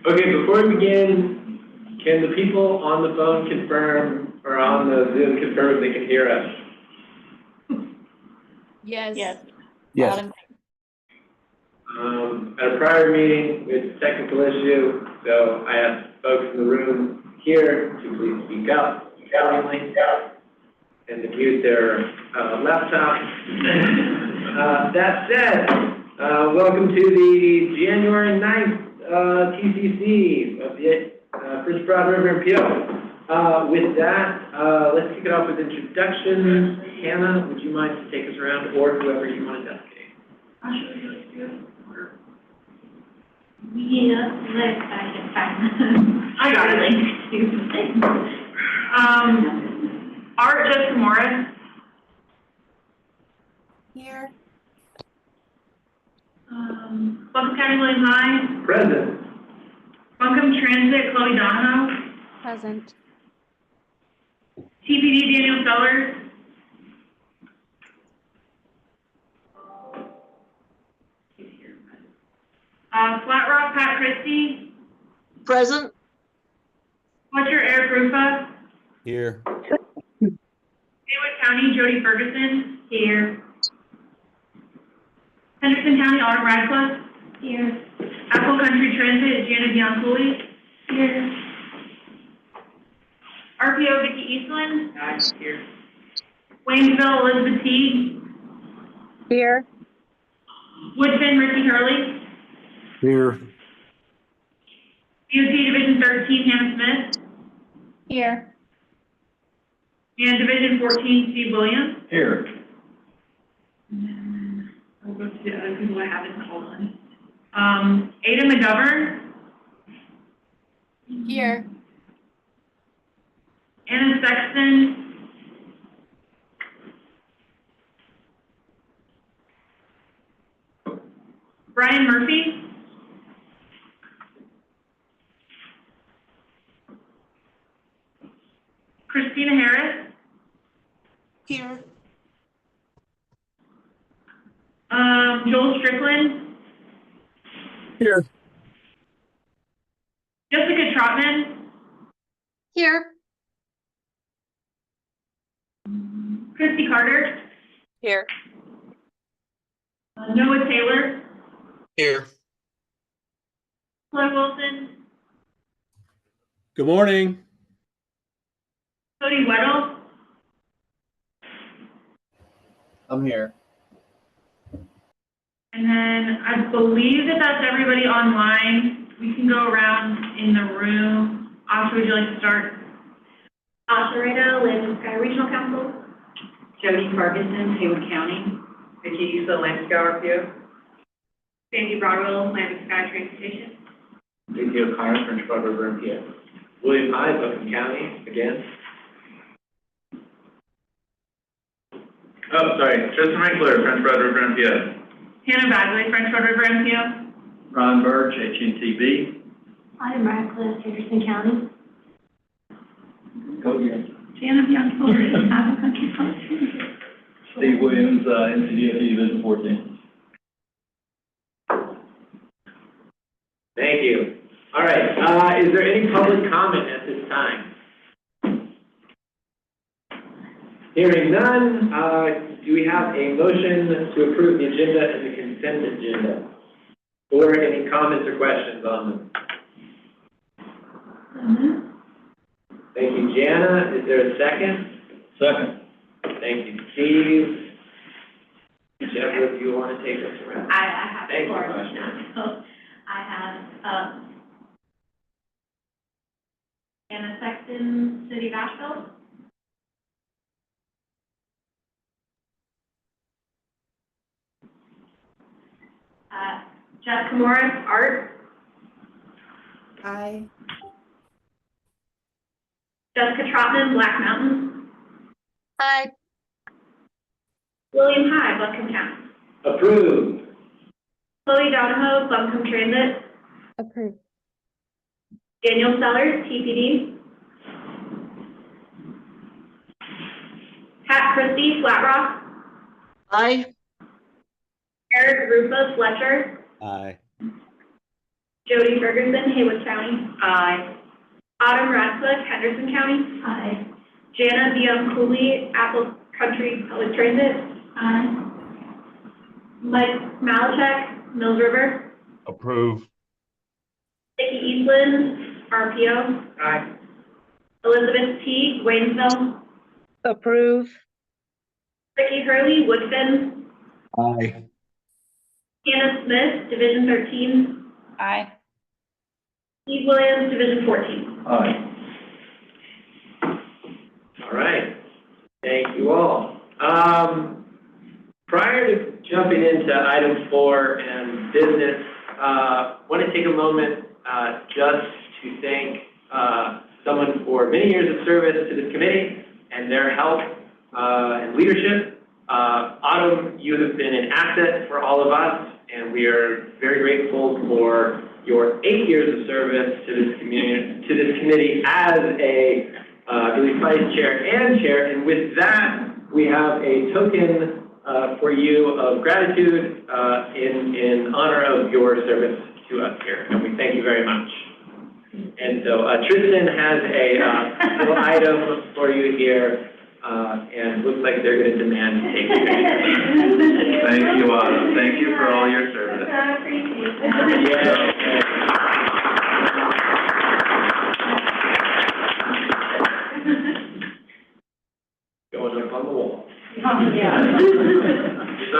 Okay, before we begin, can the people on the phone confirm, or on the Zoom confirm if they can hear us? Yes. Yes. Yes. At a prior meeting, we had a technical issue, so I asked folks in the room here to please speak up accordingly and to mute their laptop. That said, welcome to the January 9th TCC of the First FBRMPO. With that, let's kick it off with introductions. Hannah, would you mind to take us around, or whoever you want to designate? I'll show you what to do. Yeah, let's fine. I got it. Like, do some things. Art Jessica Morris. Here. Buncombe County William High. Present. Buncombe Transit Chloe Donahoe. Present. TPD Daniel Sellers. Flat Rock Pat Christie. Present. Fletcher Eric Rufa. Here. Haywood County Jody Ferguson. Here. Henderson County Autumn Radcliffe. Here. Apple Country Transit Jana Bianculli. Here. RPO Vicki Eastland. Guys, here. Waynesville Elizabeth Teague. Here. Woodfin Ricky Hurley. Here. DOT Division 13 Hannah Smith. Here. And Division 14 Steve Williams. Here. I'll go to the other people I haven't called on. Ada McGovern. Here. Anna Sexton. Brian Murphy. Christina Harris. Here. Joel Strickland. Here. Jessica Trotman. Here. Christy Carter. Here. Noah Taylor. Here. Chloe Wilson. Good morning. Cody Weddle. I'm here. And then I believe that that's everybody online. We can go around in the room. Asha, would you like to start? Asha Rado, Land and Sky Regional Council. Jody Ferguson, Haywood County. Vicki Eastland, Land and Sky RPO. Sandy Broadwell, Land and Sky Transportation. J.T. O'Connor, French FBRMPO. William High, Buncombe County, again. Oh, sorry, Tristan Winkler, French FBRMPO. Hannah Bagley, French Road River MPO. Ron Birch, HNTB. Autumn Radcliffe, Henderson County. Cody Anderson. Jana Bianculli, Apple Country Club. Steve Williams, NCDOT Division 14. Thank you. All right, is there any public comment at this time? Hearing none, do we have a motion to approve the agenda and the consent agenda? Or any comments or questions on them? Thank you, Jana. Is there a second? Second. Thank you, Steve. Whichever of you want to take us around. I have Thank you, four Asha. now. So I have Anna Sexton, City of Asheville. Jessica Morris, Art. Aye. Jessica Trotman, Black Mountain. Hi. William High, Buncombe County. Approved. Chloe Donahoe, Buncombe Transit. Approved. Daniel Sellers, TPD. Pat Christie, Flat Rock. Aye. Eric Rufa, Fletcher. Aye. Jody Ferguson, Haywood County. Aye. Autumn Ratcliffe, Henderson County. Aye. Jana Dion Cooley, Apple Country Public Transit. Aye. Mike Malachek, Mills River. Approve. Vicki Eastland, RPO. Aye. Elizabeth T, Waynesville. Approve. Ricky Hurley, Woodfin. Aye. Hannah Smith, Division 13. Aye. Steve Williams, Division 14. Aye. All right. Thank you all. Prior to jumping into item 4 and business, want to take a moment just to thank someone for many years of service to this committee and their help and leadership. Autumn, you have been an asset for all of us, and we are very grateful for your 8 years of service to this committee as a I believe vice chair and chair. And with that, we have a token for you of gratitude in honor of your service to us here, and we thank you very much. And so Tristan has a little item for you here, and looks like they're going to demand to take a picture. Thank you, Autumn. Thank you for all your service. I appreciate it. Going up on the wall. So,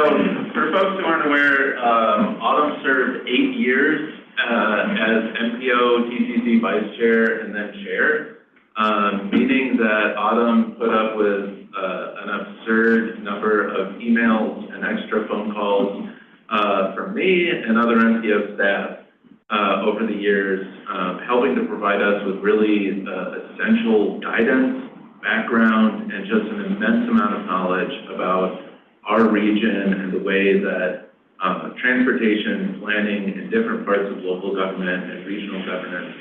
for folks who aren't aware, Autumn served 8 years as MPO, TCC vice chair, and then chair, meaning that Autumn put up with an absurd number of emails and extra phone calls from me and other MPO staff over the years, helping to provide us with really essential guidance, background, and just an immense amount of knowledge about our region and the way that transportation planning in different parts of local government and regional governance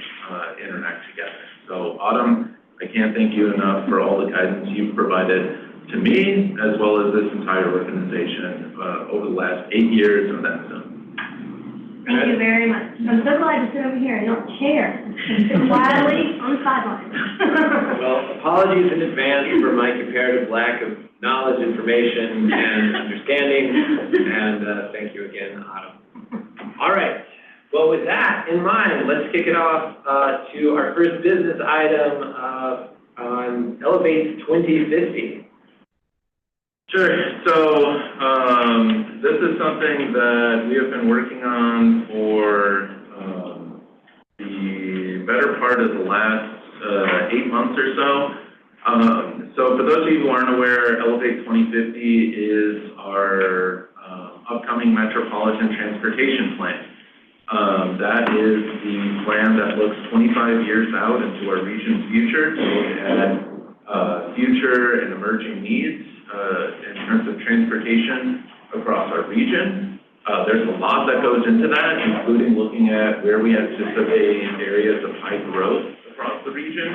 interact together. So Autumn, I can't thank you enough for all the guidance you've provided to me as well as this entire organization over the last 8 years and then some. Thank you very much. I'm so glad to sit over here and not chair. Sit quietly on the sidelines. Well, apologies in advance for my comparative lack of knowledge, information, and understanding, and thank you again, Autumn. All right. Well, with that in mind, let's kick it off to our first business item on Elevate 2050. Sure. So this is something that we have been working on for the better part of the last 8 months or so. So for those of you who aren't aware, Elevate 2050 is our upcoming Metropolitan Transportation Plan. That is the plan that looks 25 years out into our region's future to look at future and emerging needs in terms of transportation across our region. There's a lot that goes into that, including looking at where we anticipate areas of high growth across the region.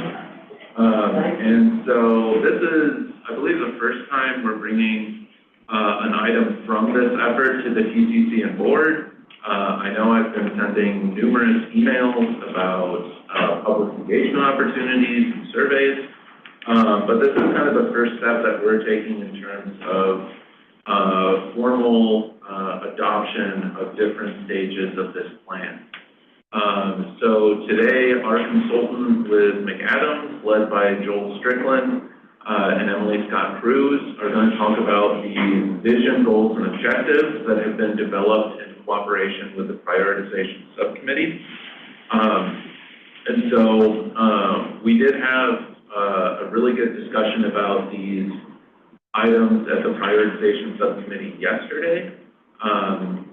And so this is, I believe, the first time we're bringing an item from this effort to the TCC and board. I know I've been sending numerous emails about public engagement opportunities and surveys, but this is kind of the first step that we're taking in terms of formal adoption of different stages of this plan. So today, our consultants with McAdams, led by Joel Strickland and Emily Scott Cruz, are going to talk about the vision, goals, and objectives that have been developed in cooperation with the prioritization subcommittee. And so we did have a really good discussion about these items at the prioritization subcommittee yesterday.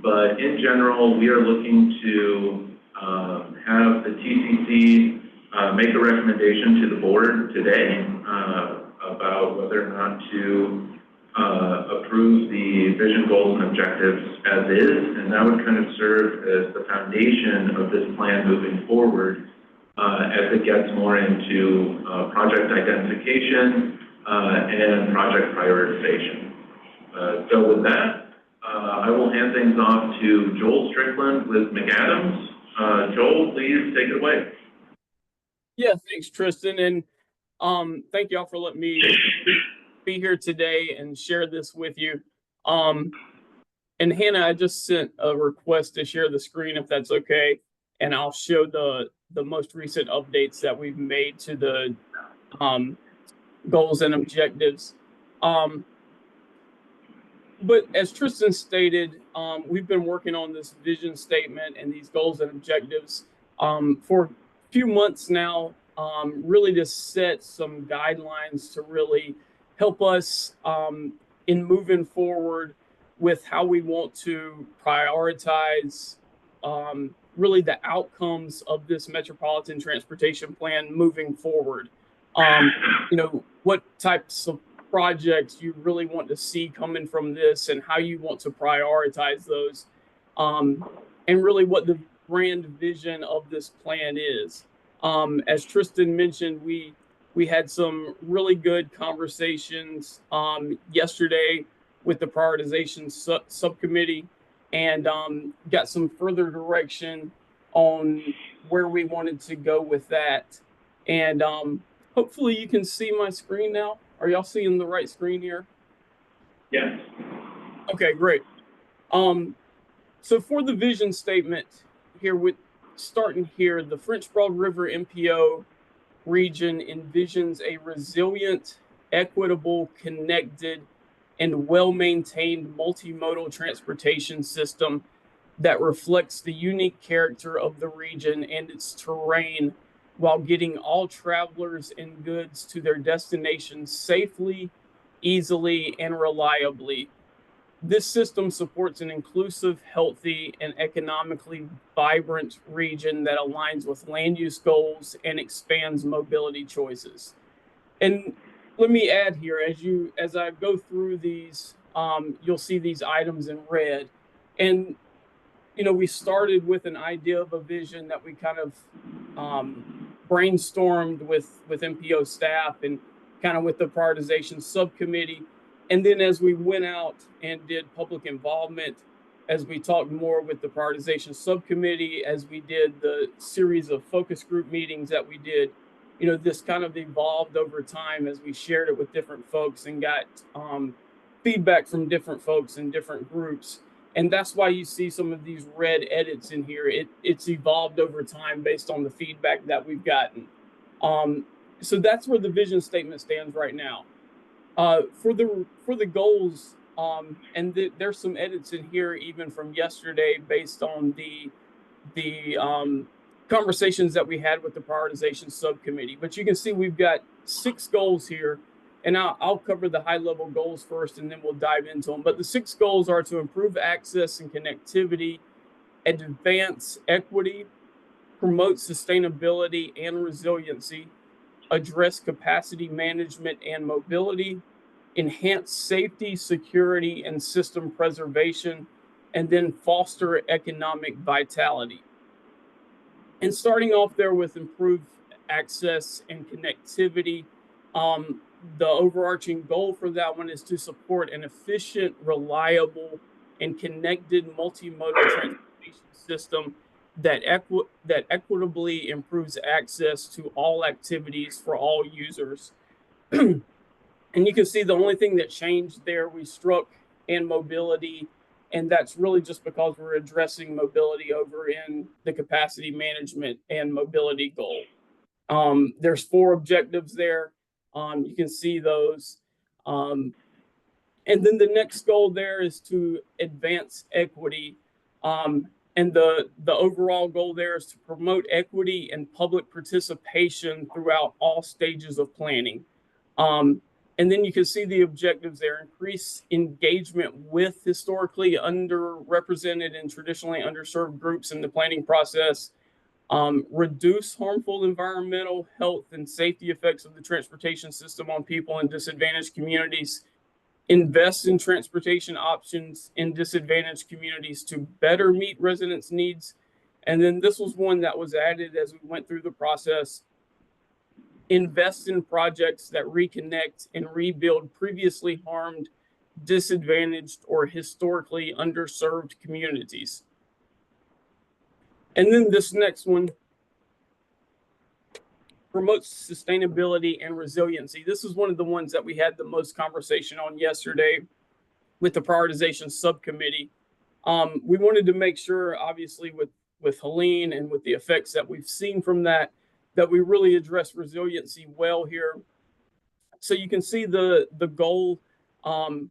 But in general, we are looking to have the TCC make a recommendation to the board today about whether or not to approve the vision, goals, and objectives as is, and that would kind of serve as the foundation of this plan moving forward as it gets more into project identification and project prioritization. So with that, I will hand things off to Joel Strickland with McAdams Joel, please take it away. Yeah, thanks, Tristan, and thank y'all for letting me be here today and share this with you. And Hannah, I just sent a request to share the screen if that's okay, and I'll show the most recent updates that we've made to the goals and objectives. But as Tristan stated, we've been working on this vision statement and these goals and objectives for a few months now, really to set some guidelines to really help us in moving forward with how we want to prioritize really the outcomes of this metropolitan transportation plan moving forward. What types of projects you really want to see coming from this and how you want to prioritize those, and really what the grand vision of this plan is. As Tristan mentioned, we had some really good conversations yesterday with the prioritization subcommittee and got some further direction on where we wanted to go with that. And hopefully you can see my screen now. Are y'all seeing the right screen here? Yes. Okay, great. So for the vision statement here, starting here, the French Broad River MPO region envisions a resilient, equitable, connected, and well-maintained multimodal transportation system that reflects the unique character of the region and its terrain, while getting all travelers and goods to their destinations safely, easily, and reliably. This system supports an inclusive, healthy, and economically vibrant region that aligns with land use goals and expands mobility choices. And let me add here, as I go through these, you'll see these items in red. And we started with an idea of a vision that we kind of brainstormed with MPO staff and kind of with the prioritization subcommittee. And then as we went out and did public involvement, as we talked more with the prioritization subcommittee, as we did the series of focus group meetings that we did, this kind of evolved over time as we shared it with different folks and got feedback from different folks in different groups. And that's why you see some of these red edits in here. It's evolved over time based on the feedback that we've gotten. So that's where the vision statement stands right now. For the goals, there's some edits in here even from yesterday based on the conversations that we had with the prioritization subcommittee. But you can see we've got 6 goals here. And I'll cover the high-level goals first, and then we'll dive into them. But the 6 goals are to improve access and connectivity, advance equity, promote sustainability and resiliency, address capacity management and mobility, enhance safety, security, and system preservation, and then foster economic vitality. And starting off there with improved access and connectivity, the overarching goal for that one is to support an efficient, reliable, and connected multimodal transportation system that equitably improves access to all activities for all users. And you can see the only thing that changed there, we struck "and mobility," and that's really just because we're addressing mobility over in the capacity management and mobility goal. There's 4 objectives there. You can see those. And then the next goal there is to advance equity. And the overall goal there is to promote equity and public participation throughout all stages of planning. And then you can see the objectives there: increase engagement with historically underrepresented and traditionally underserved groups in the planning process, reduce harmful environmental, health, and safety effects of the transportation system on people in disadvantaged communities, invest in transportation options in disadvantaged communities to better meet residents' needs. And then this was one that was added as we went through the process: invest in projects that reconnect and rebuild previously harmed, disadvantaged, or historically underserved communities. And then this next one promotes sustainability and resiliency. This is one of the ones that we had the most conversation on yesterday with the prioritization subcommittee. We wanted to make sure, obviously, with Helene and with the effects that we've seen from that we really address resiliency well here. So you can see the goal and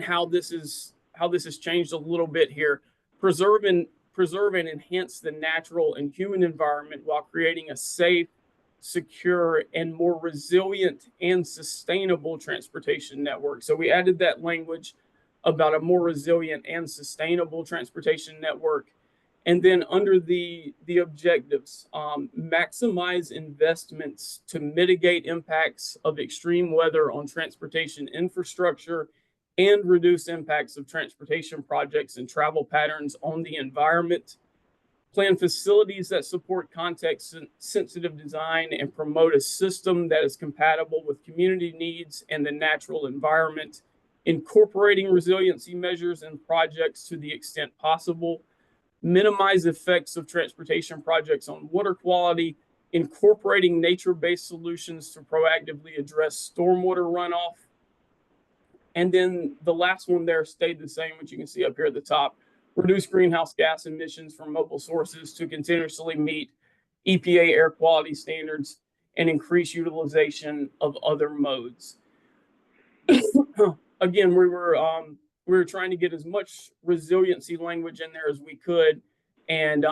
how this has changed a little bit here. Preserve and enhance the natural and human environment while creating a safe, secure, and more resilient and sustainable transportation network. So we added that language about a more resilient and sustainable transportation network. And then under the objectives, maximize investments to mitigate impacts of extreme weather on transportation infrastructure and reduce impacts of transportation projects and travel patterns on the environment. Plan facilities that support context-sensitive design and promote a system that is compatible with community needs and the natural environment, incorporating resiliency measures and projects to the extent possible. Minimize effects of transportation projects on water quality, incorporating nature-based solutions to proactively address stormwater runoff. And then the last one there stayed the same, which you can see up here at the top. Reduce greenhouse gas emissions from mobile sources to continuously meet EPA air quality standards and increase utilization of other modes. Again, we were trying to get as much resiliency language in there as we could, and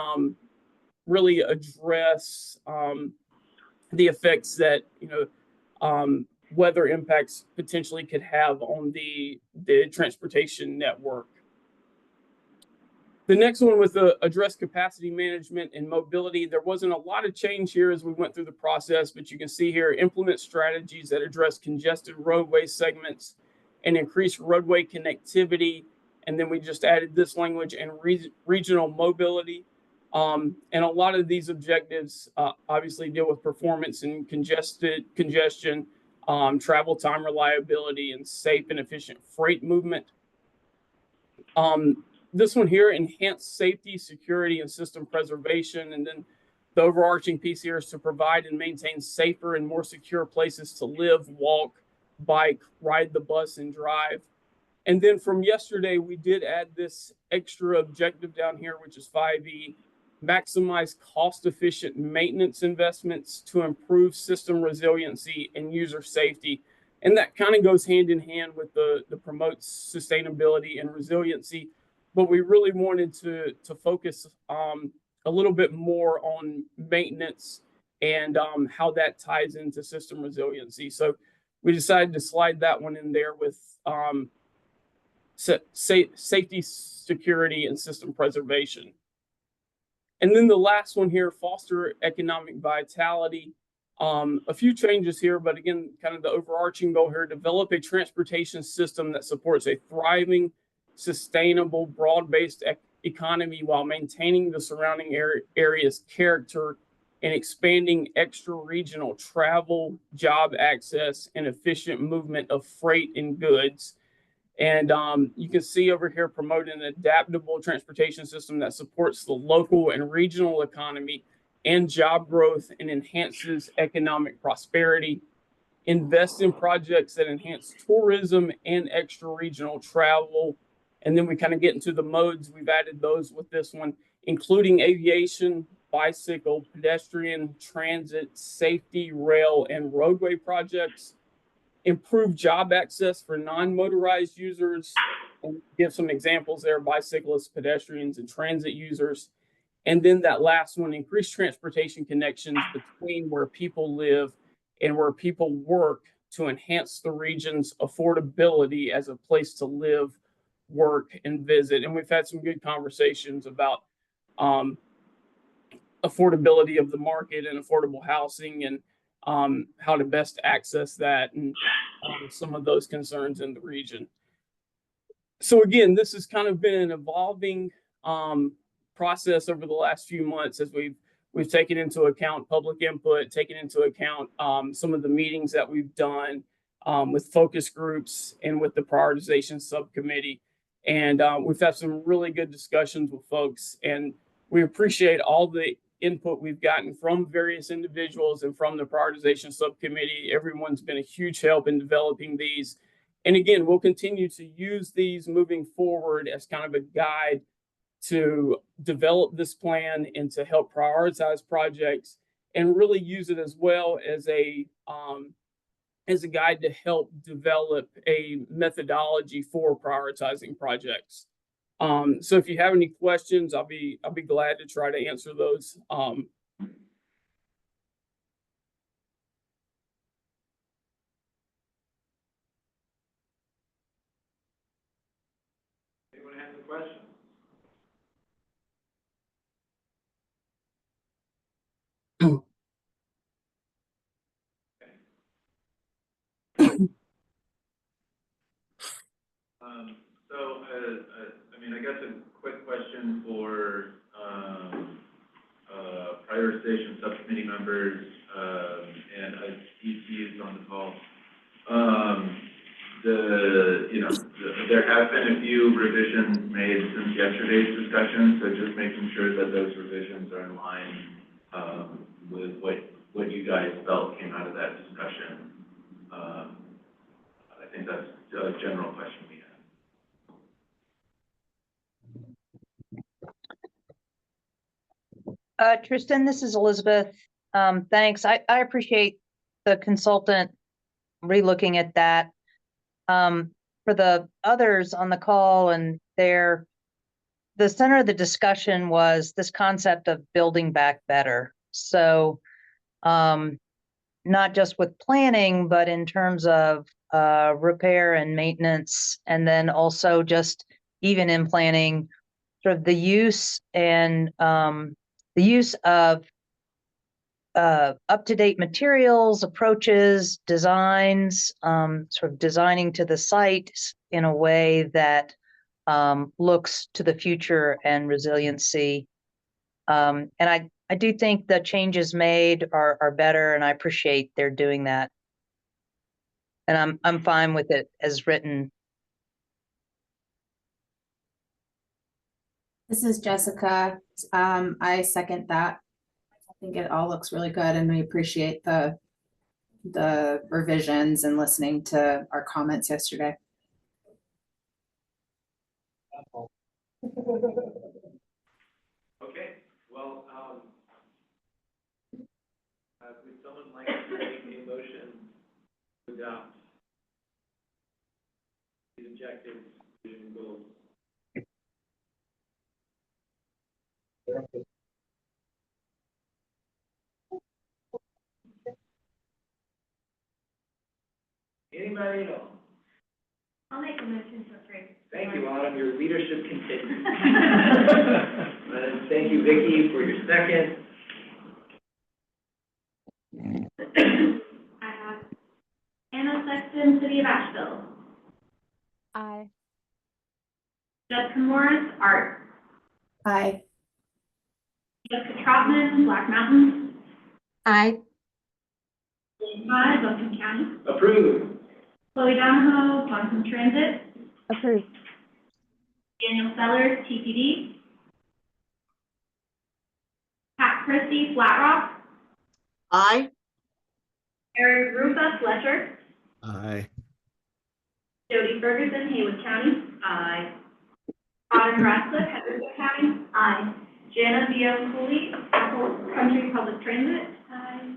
really address the effects that weather impacts potentially could have on the transportation network. The next one was the address capacity management and mobility. There wasn't a lot of change here as we went through the process, but you can see here, implement strategies that address congested roadway segments and increase roadway connectivity. And then we just added this language and regional mobility. And a lot of these objectives obviously deal with performance and congestion, travel time reliability, and safe and efficient freight movement. This one here, enhance safety, security, and system preservation. And then the overarching piece here is to provide and maintain safer and more secure places to live, walk, bike, ride the bus, and drive. And then from yesterday, we did add this extra objective down here, which is 5E, maximize cost-efficient maintenance investments to improve system resiliency and user safety. And that kind of goes hand in hand with the promotes sustainability and resiliency. But we really wanted to focus a little bit more on maintenance and how that ties into system resiliency. So we decided to slide that one in there with safety, security, and system preservation. And then the last one here, foster economic vitality. A few changes here, but again, kind of the overarching goal here, develop a transportation system that supports a thriving, sustainable, broad-based economy while maintaining the surrounding area's character and expanding extra-regional travel, job access, and efficient movement of freight and goods. And you can see over here, promote an adaptable transportation system that supports the local and regional economy and job growth and enhances economic prosperity. Invest in projects that enhance tourism and extra-regional travel. And then we kind of get into the modes. We've added those with this one, including aviation, bicycle, pedestrian, transit, safety, rail, and roadway projects. Improve job access for non-motorized users, and give some examples there, bicyclists, pedestrians, and transit users. And then that last one, increase transportation connections between where people live and where people work to enhance the region's affordability as a place to live, work, and visit. And we've had some good conversations about affordability of the market and affordable housing and how to best access that and some of those concerns in the region. So again, this has kind of been an evolving process over the last few months as we've taken into account public input, taken into account some of the meetings that we've done with focus groups and with the prioritization subcommittee. And we've had some really good discussions with folks. And We appreciate all the input we've gotten from various individuals and from the prioritization subcommittee. Everyone's been a huge help in developing these. And again, we'll continue to use these moving forward as kind of a guide to develop this plan and to help prioritize projects, and really use it as well as a guide to help develop a methodology for prioritizing projects. So if you have any questions, I'll be glad to try to answer those. Anyone have any questions? I guess a quick question for prioritization subcommittee members and ECs on the call. There have been a few revisions made since yesterday's discussion, so just making sure that those revisions are in line with what you guys felt came out of that discussion. I think that's a general question we have. Tristan, this is Elizabeth. Thanks. I appreciate the consultant relooking at that. For the others on the call, and the center of the discussion was this concept of building back better. So not just with planning, but in terms of repair and maintenance, and then also just even in planning, sort of the use of up-to-date materials, approaches, designs, sort of designing to the site in a way that looks to the future and resiliency. And I do think the changes made are better, and I appreciate they're doing that. And I'm fine with it as written. This is Jessica. I second that. I think it all looks really good, and we appreciate the revisions and listening to our comments yesterday. Okay, well, would someone like to make a motion to adopt these objectives, vision, and goals? Anybody at all? I'll make a motion to approve. Thank you, Autumn. Your leadership continues. And thank you, Vicki, for your second. I have Anna Sexton, City of Asheville. Aye. Jessica Morris, Art. Aye. Jessica Trotman, Black Mountain. Aye. Jane Todd, Buncombe County. Approved. Chloe Donahoe, Buncombe Transit. Approved. Daniel Sellers, TPD. Pat Christie, Flat Rock. Aye. Eric Rufa, Fletcher. Aye. Jody Ferguson, Haywood County. Aye. Autumn Ratcliffe, Hudson County. Aye. Jana V.M. Cooley, Apple Country Public Transit. Aye.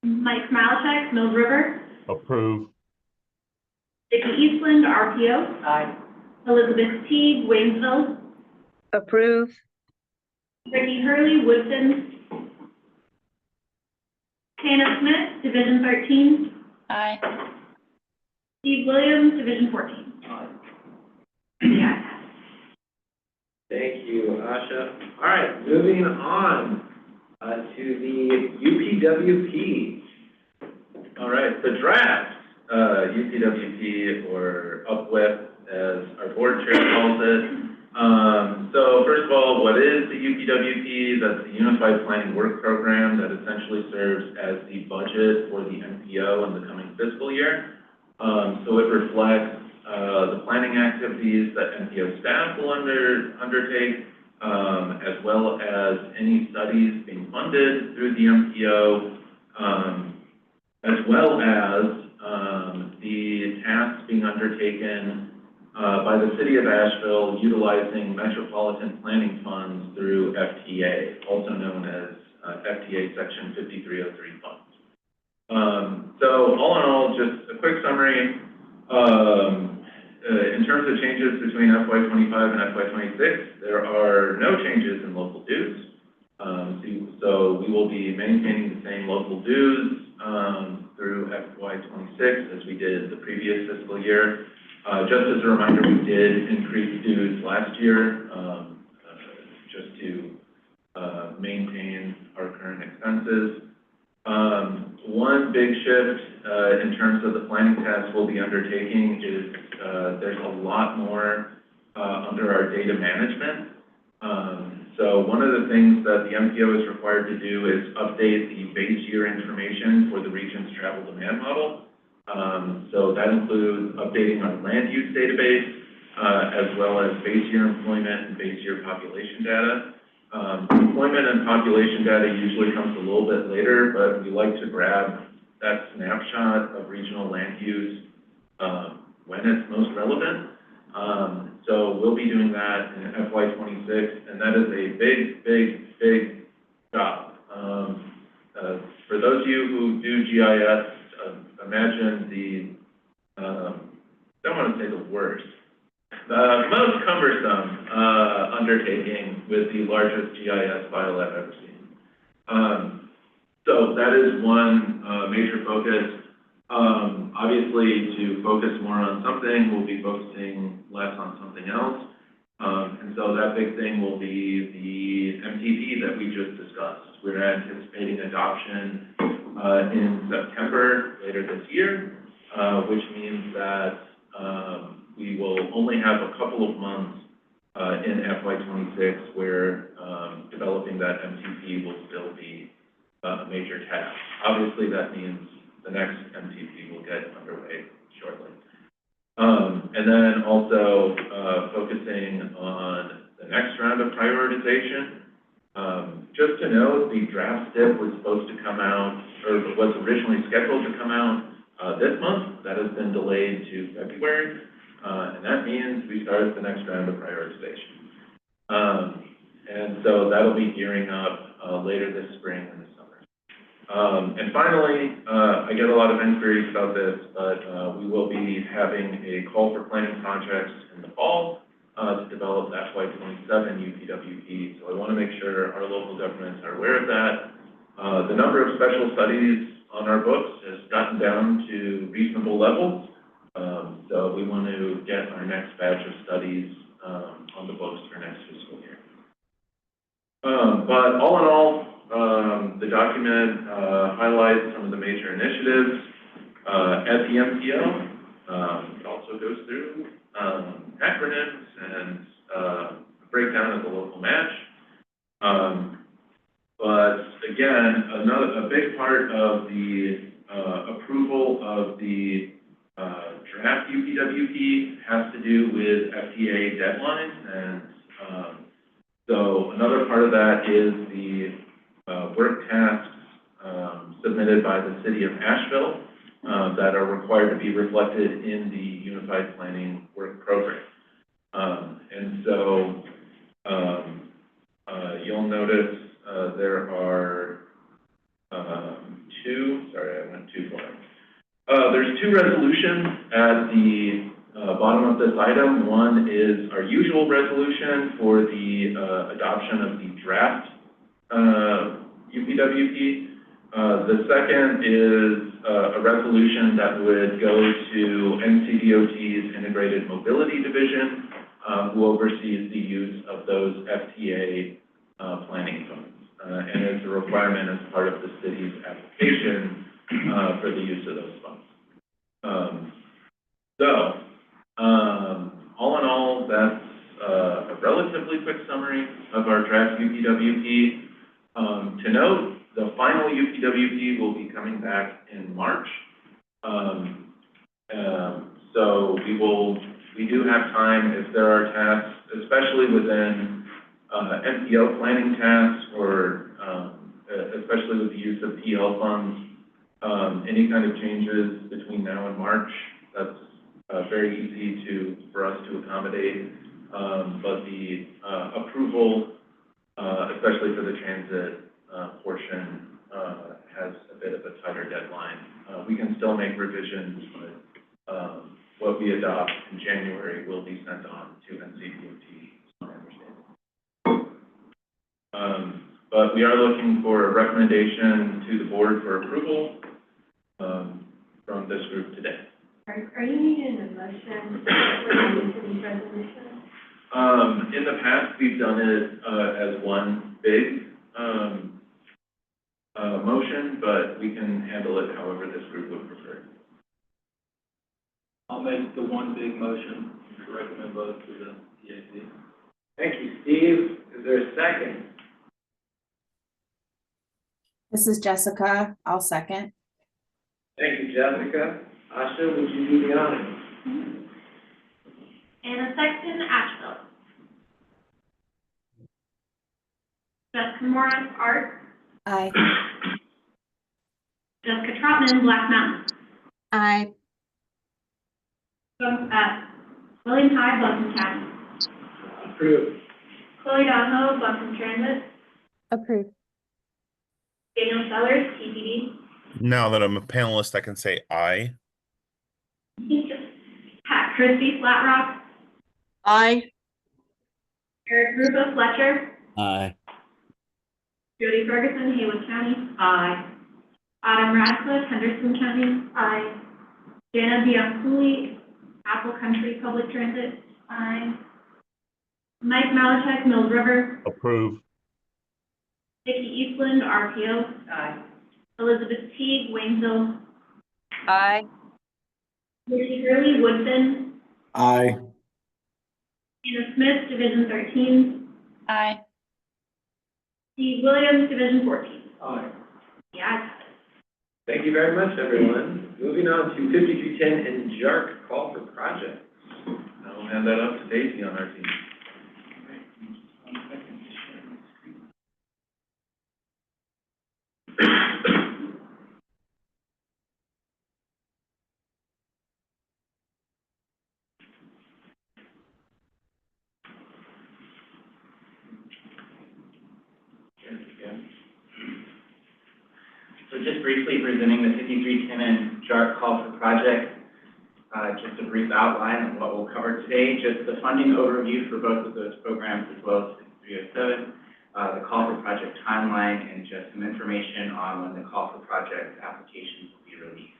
Mike Malachek, Mills River. Approve. Vicki Eastland, RPO. Aye. Elizabeth Teague, Waynesville. Approve. Ricky Hurley, Woodson. Hannah Smith, Division 13. Aye. Steve Williams, Division 14. Yeah. Thank you, Asha. All right, moving on to the UPWP. All right, the draft UPWP, or UPWIP, as our board chair calls it. So first of all, what is the UPWP? That's the Unified Planning Work Program that essentially serves as the budget for the MPO in the coming fiscal year. So it reflects the planning activities that MPO staff will undertake, as well as any studies being funded through the MPO, as well as the tasks being undertaken by the City of Asheville utilizing Metropolitan Planning Funds through FTA, also known as FTA Section 5303 funds. So all in all, just a quick summary. In terms of changes between FY25 and FY26, there are no changes in local dues. So we will be maintaining the same local dues through FY26 as we did the previous fiscal year. Just as a reminder, we did increase dues last year just to maintain our current expenses. One big shift in terms of the planning tasks we'll be undertaking is there's a lot more under our data management. So one of the things that the MPO is required to do is update the base year information for the region's travel demand model. So that includes updating our land use database, as well as base year employment and base year population data. Employment and population data usually comes a little bit later, but we like to grab that snapshot of regional land use when it's most relevant. So we'll be doing that in FY26, and that is a big job. For those of you who do GIS, imagine the, don't want to say the worst, the most cumbersome undertaking with the largest GIS file I've ever seen. So that is one major focus. Obviously, to focus more on something, we'll be focusing less on something else. And so that big thing will be the MTP that we just discussed. We're anticipating adoption in September later this year, which means that we will only have a couple of months in FY26 where developing that MTP will still be a major task. Obviously, that means the next MTP will get underway shortly. And then also focusing on the next round of prioritization. Just to note, the draft STIP was supposed to come out, or was originally scheduled to come out this month. That has been delayed to February. And that means we start the next round of prioritization. And so that'll be gearing up later this spring and this summer. And finally, I get a lot of inquiries about this, but we will be having a call for planning contracts in the fall to develop the FY27 UPWP. So I want to make sure our local governments are aware of that. The number of special studies on our books has gotten down to reasonable levels. So we want to get our next batch of studies on the books for next fiscal year. But all in all, the document highlights some of the major initiatives at the MPO. It also goes through acronyms and a breakdown of the local match. But again, a big part of the approval of the draft UPWP has to do with FTA deadlines, and so another part of that is the work tasks submitted by the City of Asheville that are required to be reflected in the Unified Planning Work Program. And so you'll notice there are there's two resolutions at the bottom of this item. One is our usual resolution for the adoption of the draft UPWP. The second is a resolution that would go to NCDOT's Integrated Mobility Division, who oversees the use of those FTA planning funds. And it's a requirement as part of the city's application for the use of those funds. All in all, that's a relatively quick summary of our draft UPWP. To note, the final UPWP will be coming back in March. So we do have time if there are tasks, especially within MPO planning tasks, or especially with the use of PL funds, any kind of changes between now and March, that's very easy for us to accommodate. But the approval, especially for the transit portion, has a bit of a tighter deadline. We can still make revisions, but what we adopt in January will be sent on to NCDOT, so I understand. But we are looking for a recommendation to the board for approval from this group today. Are you needing a motion related to these resolutions? In the past, we've done it as one big motion, but we can handle it however this group would prefer. I'll make the one big motion to recommend vote to the EAC. Thank you, Steve. Is there a second? This is Jessica. I'll second. Thank you, Jessica. Asha, would you do the honors? Anna Sexton, Asheville. Jessica Morris, Art. Aye. Jessica Trotman, Black Mountain. Aye. William High, Buncombe County. Approved. Chloe Donahoe, Buncombe Transit. Approved. Daniel Sellers, TPD. Now that I'm a panelist, I can say aye. Pat Christie, Flat Rock. Aye. Eric Rupa, Fletcher. Aye. Jody Ferguson, Haywood County. Aye. Autumn Radcliffe, Henderson County. Aye. Jana Bianculli, Apple Country Public Transit. Aye. Mike Malachek, Mills River. Approve. Vicki Eastland, RPO. Aye. Elizabeth Teague, Waynesville. Aye. Lucy Gurley, Woodson. Aye. Anna Smith, Division 13. Aye. Steve Williams, Division 14. Aye. The ayes have it. Thank you very much, everyone. Moving on to 5310 and JARC, call for projects. I will hand that up to Daisy on our team. So just briefly presenting the 5310 and JARC call for project. Just a brief outline of what we'll cover today. Just the funding overview for both of those programs as well as 5307, the call for project timeline, and just some information on when the call for project applications will be released.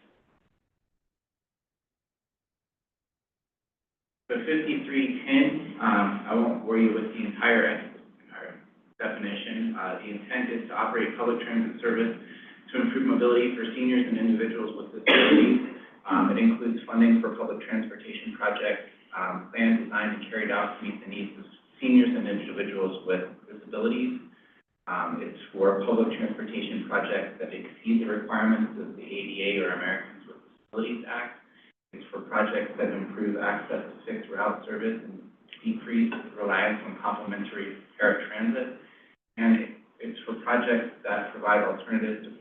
The 5310, I won't bore you with the entire definition. The intent is to operate public transit service to improve mobility for seniors and individuals with disabilities. It includes funding for public transportation projects, planned, designed, and carried out to meet the needs of seniors and individuals with disabilities. It's for public transportation projects that exceed the requirements of the ADA or Americans with Disabilities Act. It's for projects that improve access to fixed route service and decrease reliance on complementary paratransit. And it's for projects that provide alternatives to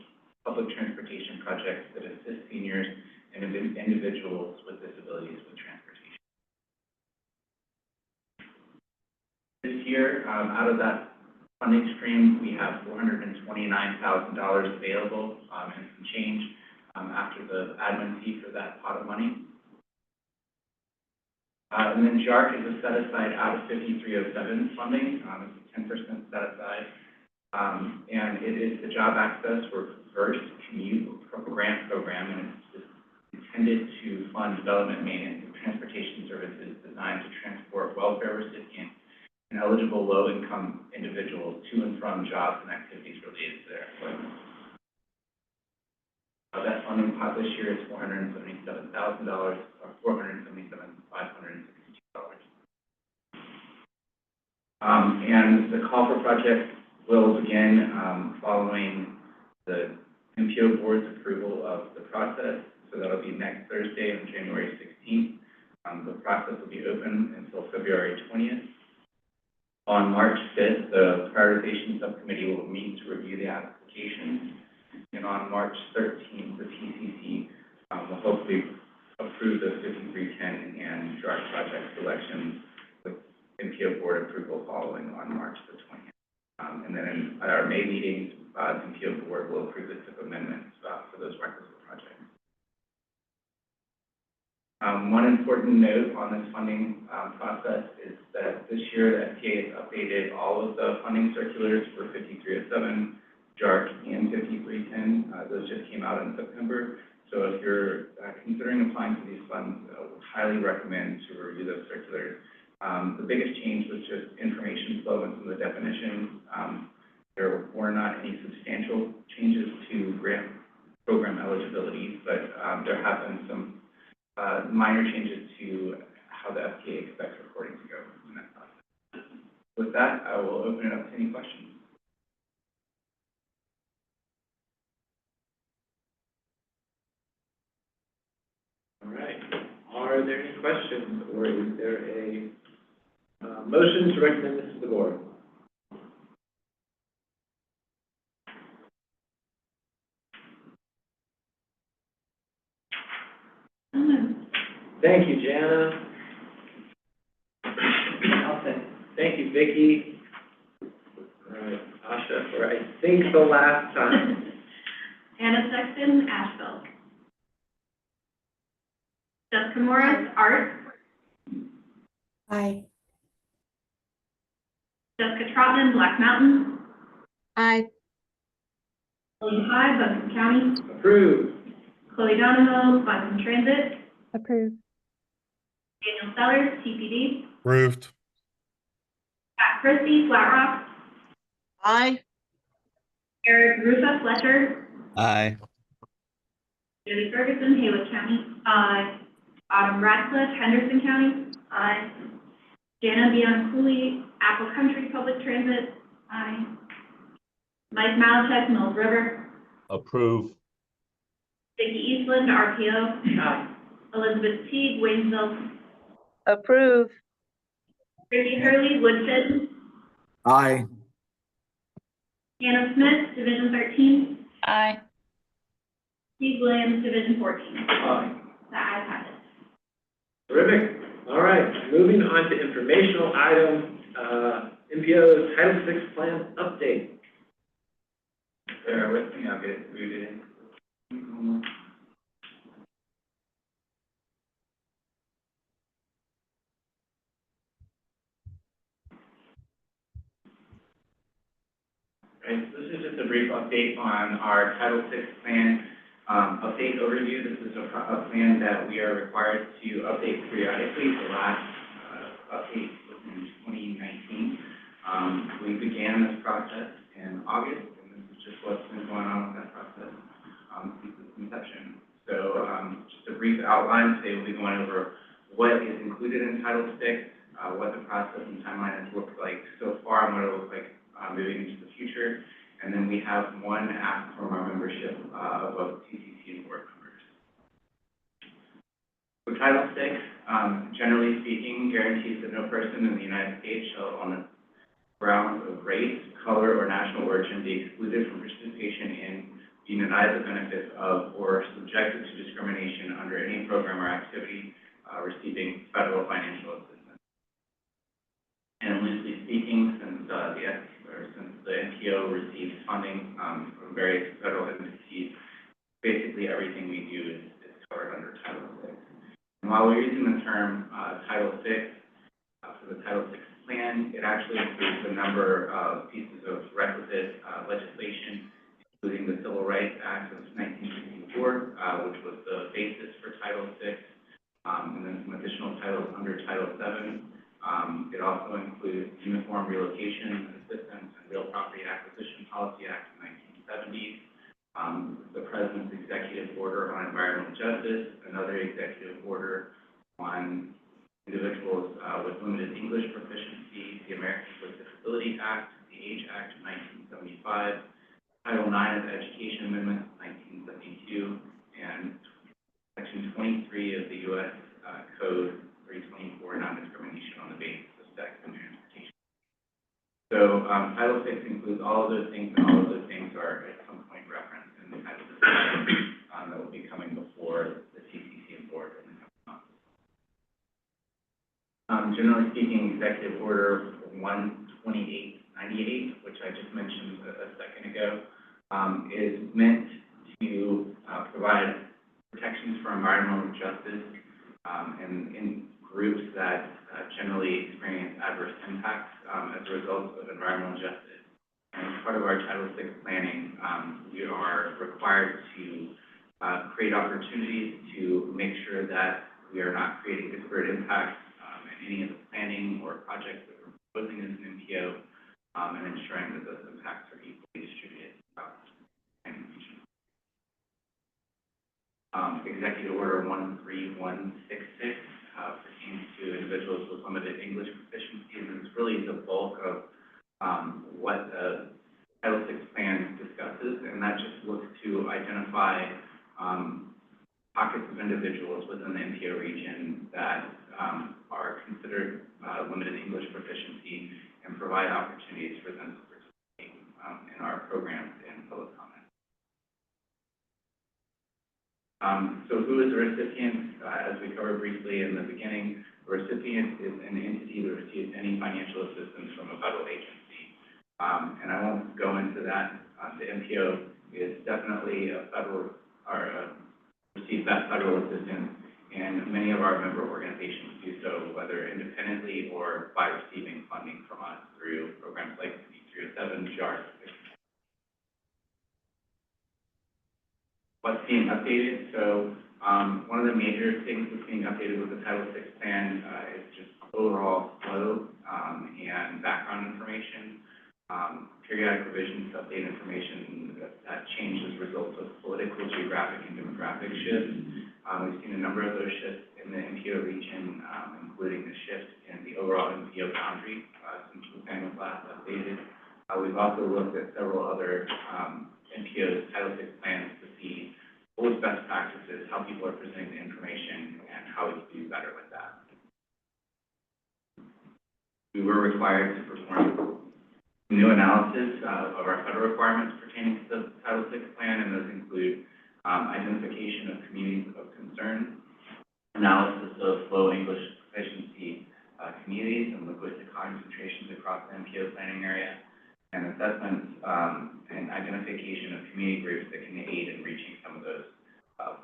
public transportation projects that assist seniors and individuals with disabilities with transportation. This year, out of that funding stream, we have $429,000 available and some change after the admin fee for that pot of money. And then JARC is a set-aside out of 5307 funding. It's a 10% set-aside. And it is the Job Access Reverse Commute Grant Program, and it's intended to fund development, maintenance, and transportation services designed to transport welfare recipients and eligible low-income individuals to and from jobs and activities related to their employment. That funding pot this year is $477,000, or $477,562. And the call for projects will begin following the MPO board's approval of the process. So that'll be next Thursday on January 16th. The process will be open until February 20th. On March 5th, the prioritization subcommittee will meet to review the applications. And on March 13th, the TCC will hopefully approve the 5310 and drug project selections with MPO board approval following on March the 20th. And then at our May meeting, the MPO board will approve the TIP amendments for those requisite projects. One important note on this funding process is that this year the FTA has updated all of the funding circulars for 5307, JARC, and 5310. Those just came out in September. So if you're considering applying for these funds, I would highly recommend to review those circulars. The biggest change was just information flow and some of the definitions. There were not any substantial changes to grant program eligibility, but there have been some minor changes to how the FTA expects reporting to go in that process. With that, I will open it up to any questions. All right. Are there any questions, or is there a motion to recommend this to the board? Thank you, Jana. Thank you, Vicki. All right, Asha, for I think the last time. Anna Sexton, Asheville. Jessica Morris, Art. Aye. Jessica Trotman, Black Mountain. Aye. William Hyde, Buncombe County. Approved. Chloe Donahoe, Buncombe Transit. Approved. Daniel Sellers, TPD. Approved. Pat Christie, Flat Rock. Aye. Eric Rufa, Fletcher. Aye. Jody Ferguson, Haywood County. Aye. Autumn Radcliffe, Henderson County. Aye. Jana Bianculli, Apple Country Public Transit. Aye. Mike Malachek, Mills River. Approve. Vicki Eastland, RPO. Aye. Elizabeth Teague, Waynesville. Approve. Ricky Hurley, Woodford. Aye. Hannah Smith, Division 13. Aye. Steve Williams, Division 14. Aye. The ayes have it. Terrific. All right, moving on to informational items, MPO's Title VI plan update. Bear with me, I'll get it booted in. Right, so this is just a brief update on our Title VI plan update overview. This is a plan that we are required to update periodically. The last update was in 2019. We began this process in August, and this is just what's been going on with that process since its inception. So just a brief outline. Today we'll be going over what is included in Title VI, what the process and timeline has looked like so far, and what it will look like moving into the future. And then we have one ask from our membership of both TCC and board members. So Title VI, generally speaking, guarantees that no person in the United States shall, on the grounds of race, color, or national origin, be excluded from participation in, being denied the benefits of, or subjected to discrimination under any program or activity receiving federal financial assistance. And loosely speaking, since the NPO receives funding from various federal entities, basically everything we do is covered under Title VI. And while we're using the term Title VI for the Title VI plan, it actually includes a number of pieces of requisite legislation, including the Civil Rights Act of 1964, which was the basis for Title VI, and then some additional titles under Title VII. It also includes Uniform Relocation Assistance and Real Property Acquisition Policy Act of 1970, the President's Executive Order on Environmental Justice, another executive order on individuals with limited English proficiency, the Americans with Disability Act, the Age Act of 1975, Title IX of the Education Amendment of 1972, and Section 23 of the U.S. Code 324, non-discrimination on the basis of sex and transportation. So Title VI includes all of those things, and all of those things are at some point referenced in the Title VI plan that will be coming before the TCC and board in the coming months. Generally speaking, Executive Order 12898, which I just mentioned a second ago, is meant to provide protections for environmental justice and in groups that generally experience adverse impacts as a result of environmental justice. And as part of our Title VI planning, we are required to create opportunities to make sure that we are not creating disparate impacts in any of the planning or projects that we're proposing as an MPO, and ensuring that those impacts are equally distributed throughout the planning region. Executive Order 13166 pertains to individuals with limited English proficiency, and it's really the bulk of what the Title VI plan discusses, and that just looks to identify pockets of individuals within the MPO region that are considered limited English proficiency and provide opportunities for them to participate in our programs and public comment. So who is the recipient? As we covered briefly in the beginning, the recipient is an entity that receives any financial assistance from a federal agency. And I won't go into that. The MPO is definitely a federal, or receives that federal assistance, and many of our member organizations do so, whether independently or by receiving funding from us through programs like C307, JARS. What's being updated? So one of the major things that's being updated with the Title VI plan is just overall flow and background information. Periodic revisions to update information that change as a result of political, geographic, and demographic shifts. We've seen a number of those shifts in the MPO region, including the shift in the overall MPO boundary since the plan was last updated. We've also looked at several other MPO's Title VI plans to see what was best practices, how people are presenting the information, and how we can do better with that. We were required to perform new analysis of our federal requirements pertaining to the Title VI plan, and those include identification of communities of concern, analysis of low English proficiency communities and linguistic concentrations across the MPO planning area, and assessments and identification of community groups that can aid in reaching some of those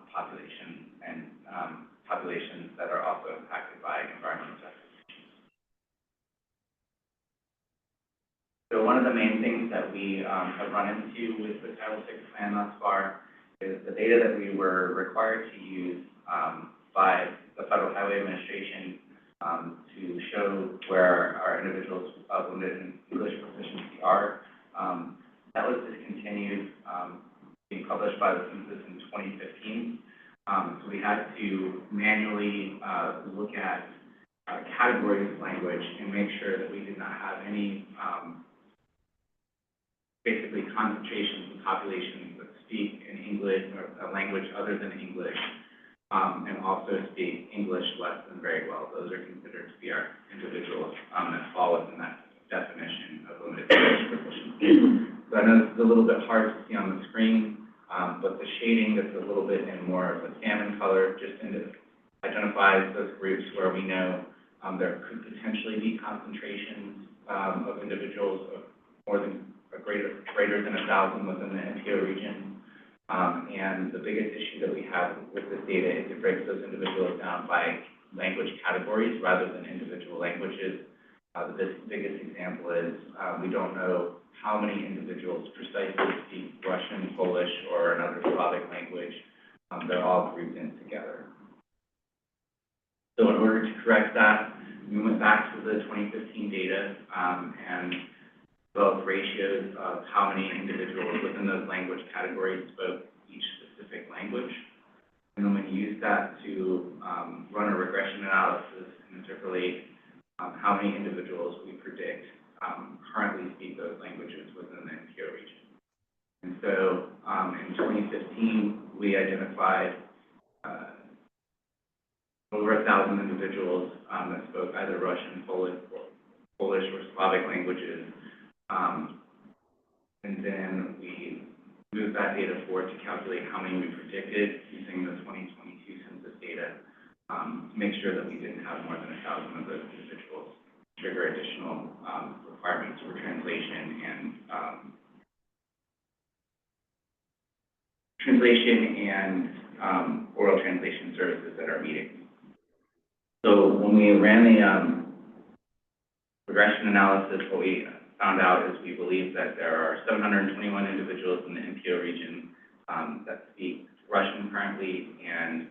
populations and populations that are also impacted by environmental justice. So one of the main things that we have run into with the Title VI plan thus far is the data that we were required to use by the Federal Highway Administration to show where our individuals of limited English proficiency are. That was discontinued, being published by the census in 2015. So we had to manually look at categories of language and make sure that we did not have any basically concentrations of populations that speak in English or a language other than English, and also speak English less than very well. Those are considered to be our individuals that fall within that definition of limited English proficiency. So I know it's a little bit hard to see on the screen, but the shading that's a little bit in more of a salmon color just identifies those groups where we know there could potentially be concentrations of individuals of more than greater than 1,000 within the MPO region. And the biggest issue that we have with this data is it breaks those individuals down by language categories rather than individual languages. The biggest example is we don't know how many individuals precisely speak Russian, Polish, or another Slavic language. They're all grouped in together. So in order to correct that, we went back to the 2015 data and developed ratios of how many individuals within those language categories spoke each specific language. And then we used that to run a regression analysis and interpolate how many individuals we predict currently speak those languages within the MPO region. And so in 2015, we identified over 1,000 individuals that spoke either Russian, Polish, or Slavic languages And then we moved that data forward to calculate how many we predicted using the 2022 census data, to make sure that we didn't have more than 1,000 of those individuals trigger additional requirements for translation and oral translation services at our meetings. So when we ran the regression analysis, what we found out is we believe that there are 721 individuals in the MPO region that speak Russian currently, and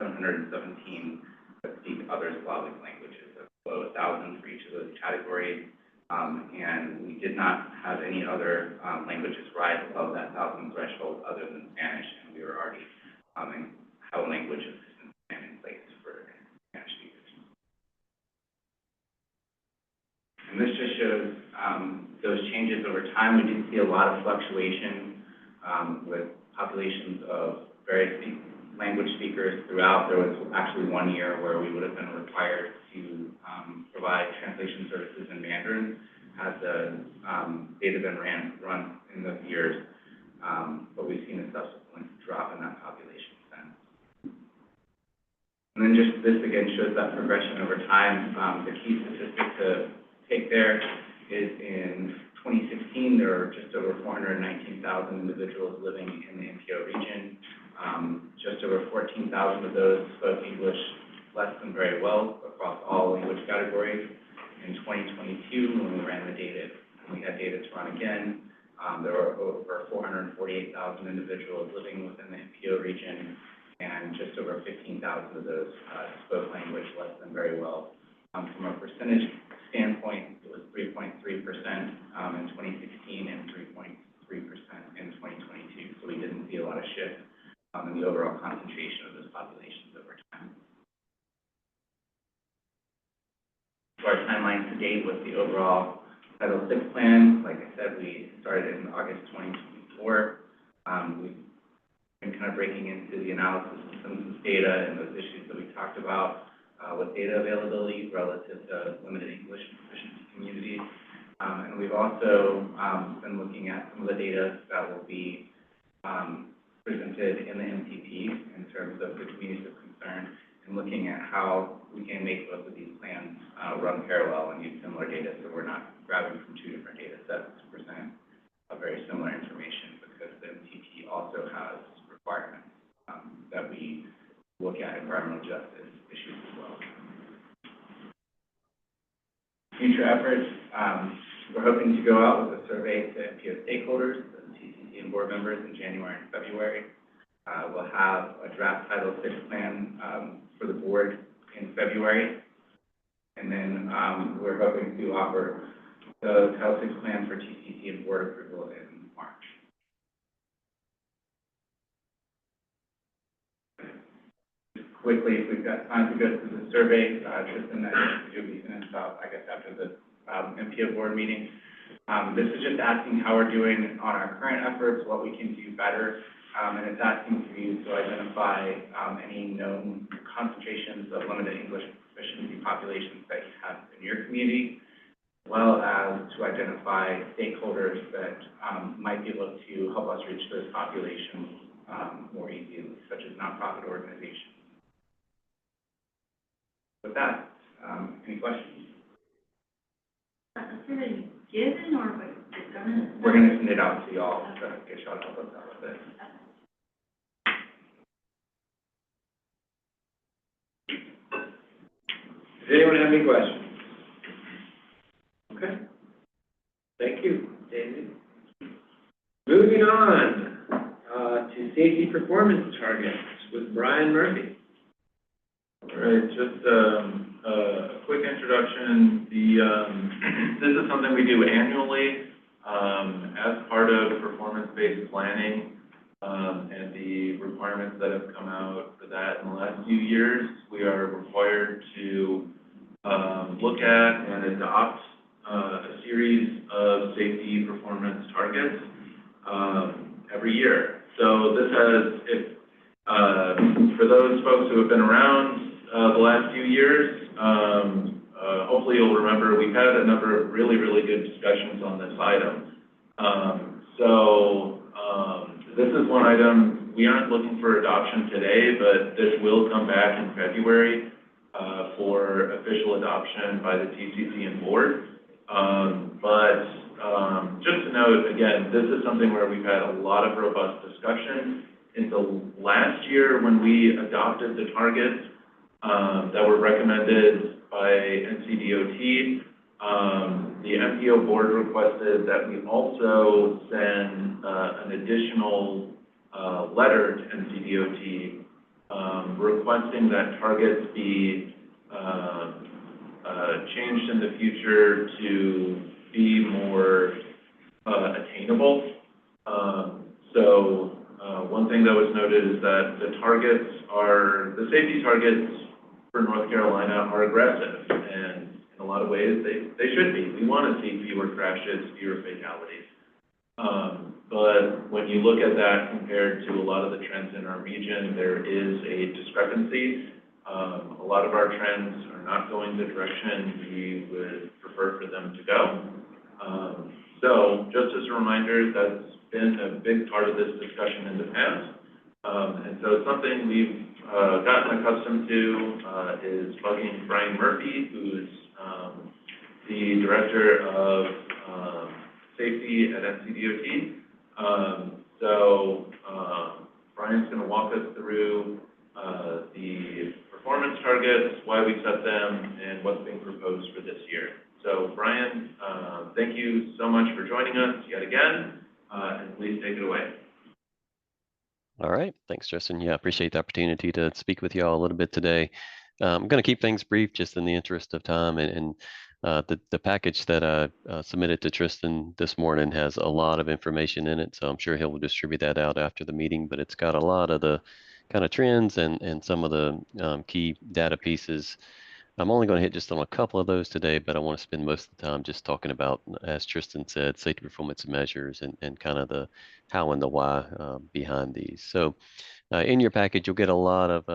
717 that speak other Slavic languages, below 1,000 for each of those categories. And we did not have any other languages rise above that 1,000 threshold other than Spanish, and we were already have a language assistance plan in place for Spanish speakers. And this just shows those changes over time. We did see a lot of fluctuation with populations of various language speakers throughout. There was actually 1 year where we would have been required to provide translation services in Mandarin had the data been run in those years, but we've seen a subsequent drop in that population since. And then just this again shows that progression over time. The key statistic to take there is in 2016, there were just over 419,000 individuals living in the MPO region. Just over 14,000 of those spoke English less than very well across all language categories. In 2022, when we ran the data, and we had data to run again, there were over 448,000 individuals living within the MPO region, and just over 15,000 of those spoke language less than very well. From a percentage standpoint, it was 3.3% in 2016 and 3.3% in 2022. So we didn't see a lot of shift in the overall concentration of those populations over time. So our timeline to date with the overall Title VI plan, like I said, we started in August 2024. We've been kind of breaking into the analysis of census data and those issues that we talked about with data availability relative to limited English proficiency communities. And we've also been looking at some of the data that will be presented in the MTP in terms of the communities of concern, and looking at how we can make both of these plans run parallel and use similar data, so we're not grabbing from two different data sets to present a very similar information, because the MTP also has requirements that we look at environmental justice issues as well. Future efforts, we're hoping to go out with a survey to MPO stakeholders, the TCC and board members in January and February. We'll have a draft Title VI plan for the board in February. And then we're hoping to offer the Title VI plan for TCC and board approval in March. Just quickly, if we've got time to go through the survey, just in that you'll be finished up, I guess, after the MPO board meeting. This is just asking how we're doing on our current efforts, what we can do better, and it's asking for you to identify any known concentrations of limited English proficiency populations that you have in your community, as well as to identify stakeholders that might be able to help us reach those populations more easily, such as nonprofit organizations. With that, any questions? Survey given, or we're gonna? We're going to send it out to y'all to get y'all to help us out with it. Does anyone have any questions? Okay. Thank you, David. Moving on to safety performance targets with Brian Murphy. All right, just a quick introduction. This is something we do annually as part of performance-based planning and the requirements that have come out for that in the last few years. We are required to look at and adopt a series of safety performance targets every year. So this has, for those folks who have been around the last few years, hopefully you'll remember, we've had a number of really, really good discussions on this item. This is one item, we aren't looking for adoption today, but this will come back in February for official adoption by the TCC and board. Just to note, again, this is something where we've had a lot of robust discussion. In the last year, when we adopted the targets that were recommended by NCDOT, the MPO board requested that we also send an additional letter to NCDOT requesting that targets be changed in the future to be more attainable. One thing that was noted is that the safety targets for North Carolina are aggressive, and in a lot of ways they should be. We want to see fewer crashes, fewer fatalities. But when you look at that compared to a lot of the trends in our region, there is a discrepancy. A lot of our trends are not going the direction we would prefer for them to go. So just as a reminder, that's been a big part of this discussion in the past. And so something we've gotten accustomed to is bugging Brian Murphy, who's the Director of Safety at NCDOT. Brian's going to walk us through the performance targets, why we set them, and what's being proposed for this year. So Brian, thank you so much for joining us yet again, and please take it away. All right, thanks, Justin. Yeah, I appreciate the opportunity to speak with you all a little bit today. I'm going to keep things brief just in the interest of time, and the package that I submitted to Tristan this morning has a lot of information in it, so I'm sure he'll distribute that out after the meeting, but it's got a lot of the kind of trends and some of the key data pieces. I'm only going to hit just on a couple of those today, but I want to spend most of the time just talking about, as Tristan said, safety performance measures and kind of the how and the why behind these. So in your package, you'll get a lot of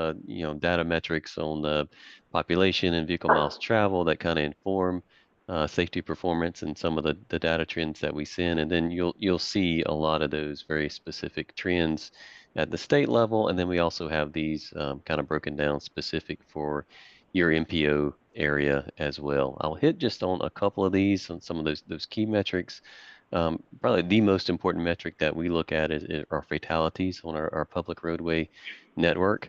data metrics on the population and vehicle miles traveled that kind of inform safety performance and some of the data trends that we send. And then you'll see a lot of those very specific trends at the state level. And then we also have these kind of broken down specific for your MPO area as well. I'll hit just on a couple of these, on some of those key metrics. Probably the most important metric that we look at is our fatalities on our public roadway network.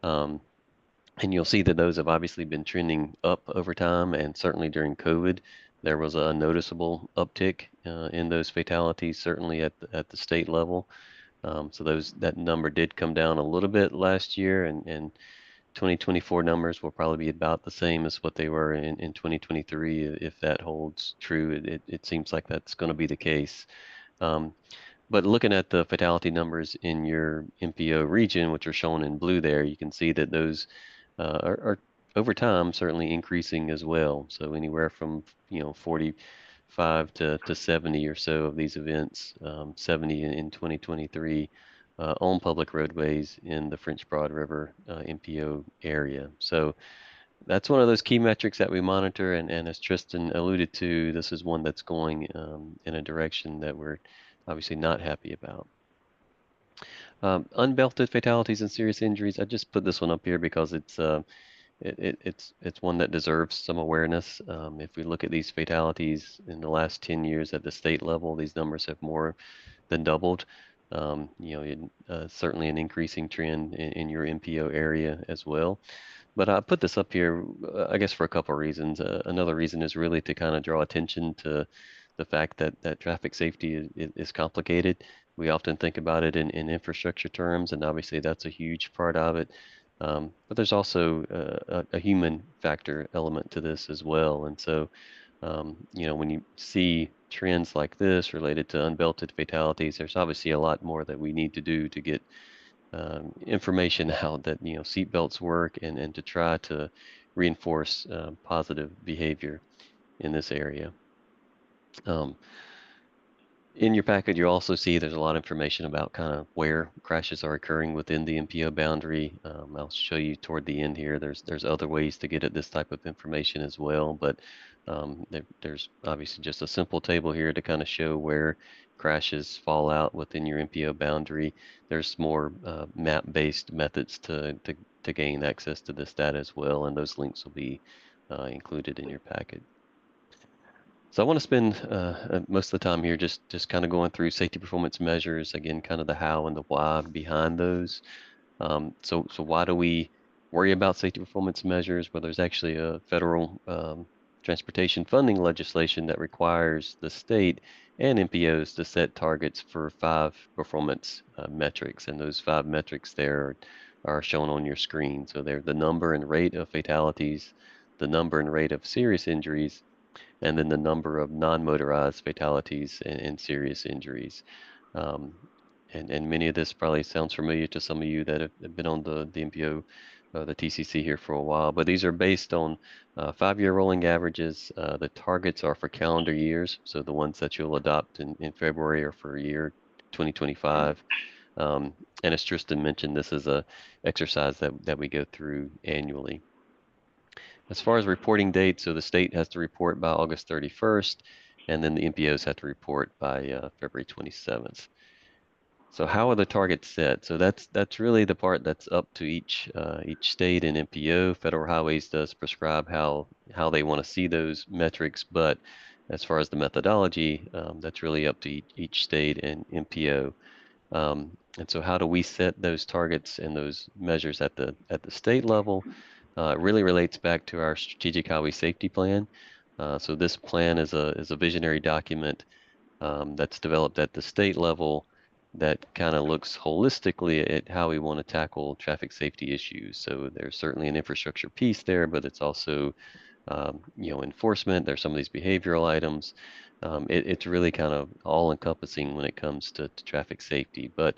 And you'll see that those have obviously been trending up over time, and certainly during COVID, there was a noticeable uptick in those fatalities, certainly at the state level. So that number did come down a little bit last year, and 2024 numbers will probably be about the same as what they were in 2023. If that holds true, it seems like that's going to be the case. But looking at the fatality numbers in your MPO region, which are shown in blue there, you can see that those are over time certainly increasing as well. So anywhere from 45 to 70 or so of these events, 70 in 2023. On public roadways in the French Broad River MPO area. So that's one of those key metrics that we monitor, and as Tristan alluded to, this is one that's going in a direction that we're obviously not happy about. Unbelted fatalities and serious injuries, I just put this one up here because it's one that deserves some awareness. If we look at these fatalities in the last 10 years at the state level, these numbers have more than doubled. Certainly an increasing trend in your MPO area as well. But I put this up here, I guess, for a couple of reasons. Another reason is really to kind of draw attention to the fact that traffic safety is complicated. We often think about it in infrastructure terms, and obviously that's a huge part of it. But there's also a human factor element to this as well. And so, when you see trends like this related to unbelted fatalities, there's obviously a lot more that we need to do to get information out that seatbelts work and to try to reinforce positive behavior in this area. In your packet, you also see there's a lot of information about kind of where crashes are occurring within the MPO boundary. I'll show you toward the end here. There's other ways to get at this type of information as well, but there's obviously just a simple table here to kind of show where crashes fall out within your MPO boundary. There's more map-based methods to gain access to this data as well, and those links will be included in your packet. So I want to spend most of the time here just kind of going through safety performance measures, again, kind of the how and the why behind those. So why do we worry about safety performance measures? Well, there's actually a federal transportation funding legislation that requires the state and MPOs to set targets for 5 performance metrics, and those 5 metrics there are shown on your screen. So they're the number and rate of fatalities, the number and rate of serious injuries, and then the number of non-motorized fatalities and serious injuries. Um, and many of this probably sounds familiar to some of you that have been on the MPO, the TCC here for a while, but these are based on 5-year rolling averages. The targets are for calendar years, so the ones that you'll adopt in February are for year 2025. And as Tristan mentioned, this is a exercise that we go through annually. As far as reporting dates, so the state has to report by August 31st, and then the MPOs have to report by February 27th. So how are the targets set? So that's really the part that's up to each state and MPO. Federal Highways does prescribe how they want to see those metrics, but as far as the methodology, that's really up to each state and MPO. And so how do we set those targets and those measures at the state level? It really relates back to our strategic highway safety plan. So this plan is a visionary document that's developed at the state level that kind of looks holistically at how we want to tackle traffic safety issues. So there's certainly an infrastructure piece there, but it's also enforcement. There's some of these behavioral items. It's really kind of all encompassing when it comes to traffic safety. But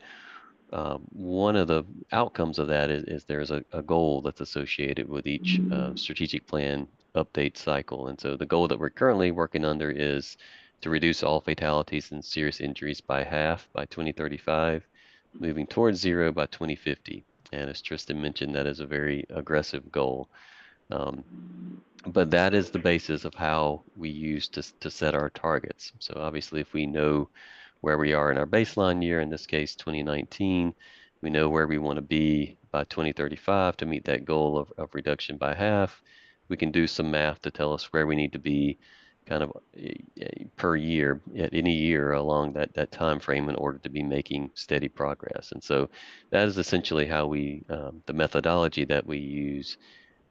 one of the outcomes of that is there's a goal that's associated with each strategic plan update cycle. And so the goal that we're currently working under is to reduce all fatalities and serious injuries by half by 2035, moving towards 0 by 2050. And as Tristan mentioned, that is a very aggressive goal. But that is the basis of how we use to set our targets. So obviously, if we know where we are in our baseline year, in this case 2019, we know where we want to be by 2035 to meet that goal of reduction by half. We can do some math to tell us where we need to be kind of per year at any year along that time frame in order to be making steady progress. And so that is essentially how we the methodology that we use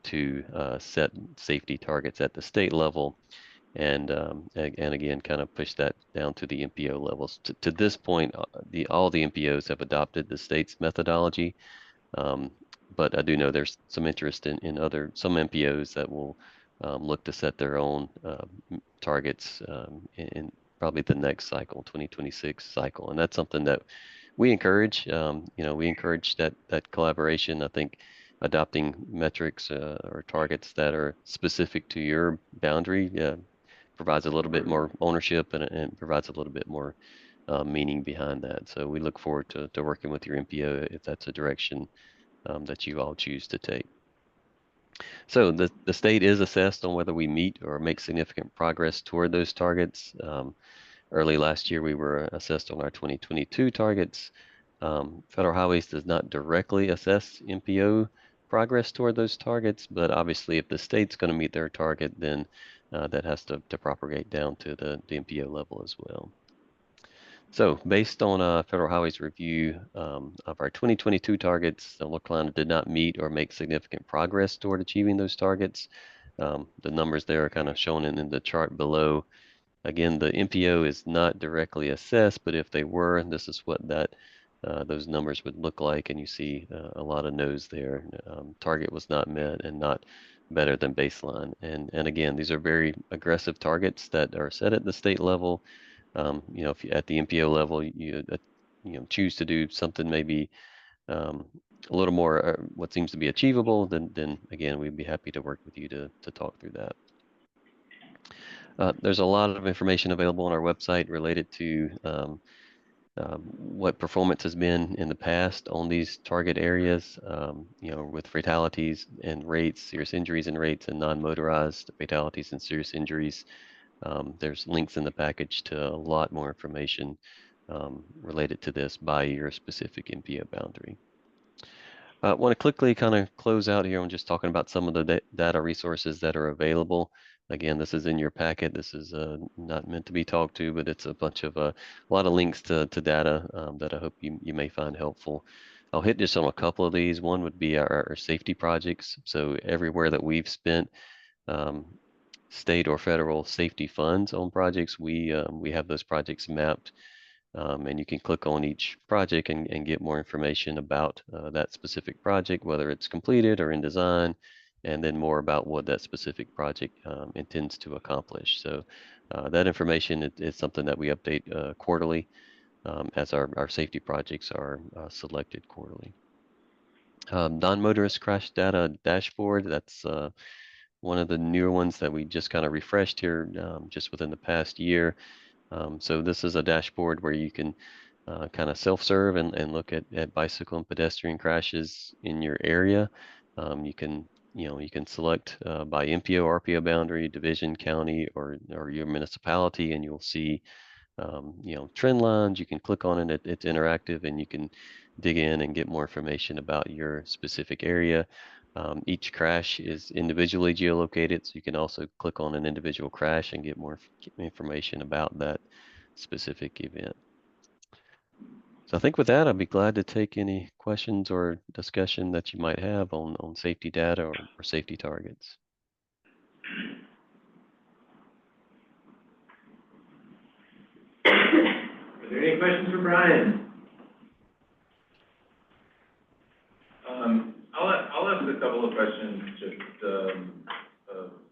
to set safety targets at the state level, and again, kind of push that down to the MPO levels. To this point, all the MPOs have adopted the state's methodology, but I do know there's some interest in some MPOs that will look to set their own targets in probably the next cycle, 2026 cycle, and that's something that we encourage. We encourage that collaboration. I think adopting metrics or targets that are specific to your boundary provides a little bit more ownership and provides a little bit more meaning behind that. So we look forward to working with your MPO if that's a direction that you all choose to take. So the state is assessed on whether we meet or make significant progress toward those targets. Early last year, we were assessed on our 2022 targets. Federal Highways does not directly assess MPO progress toward those targets, but obviously if the state's going to meet their target, then that has to propagate down to the MPO level as well. So based on Federal Highways review of our 2022 targets, North Carolina did not meet or make significant progress toward achieving those targets. The numbers there are kind of shown in the chart below. Again, the MPO is not directly assessed, but if they were, this is what those numbers would look like, and you see a lot of no's there. Target was not met and not better than baseline. And again, these are very aggressive targets that are set at the state level. If you, at the MPO level, you choose to do something maybe a little more what seems to be achievable, then again, we'd be happy to work with you to talk through that. There's a lot of information available on our website related to what performance has been in the past on these target areas, you know, with fatalities and rates, serious injuries and rates, and non-motorized fatalities and serious injuries. There's links in the package to a lot more information related to this by your specific MPO boundary. I want to quickly kind of close out here on just talking about some of the data resources that are available. Again, this is in your packet. This is not meant to be talked to, but it's a bunch of a lot of links to data that I hope you may find helpful. I'll hit just on a couple of these. One would be our safety projects. So everywhere that we've spent state or federal safety funds on projects, we have those projects mapped. And you can click on each project and get more information about that specific project, whether it's completed or in design, and then more about what that specific project intends to accomplish. So that information is something that we update quarterly as our safety projects are selected quarterly. Non-motorist crash data dashboard, that's one of the newer ones that we just kind of refreshed here just within the past year. So this is a dashboard where you can kind of self-serve and look at bicycle and pedestrian crashes in your area. You can select by MPO, RPO boundary, division, county, or your municipality, and you'll see trend lines. You can click on it. It's interactive, and you can dig in and get more information about your specific area. Each crash is individually geolocated, so you can also click on an individual crash and get more information about that specific event. So I think with that, I'd be glad to take any questions or discussion that you might have on safety data or safety targets. Are there any questions for Brian? I'll ask a couple of questions just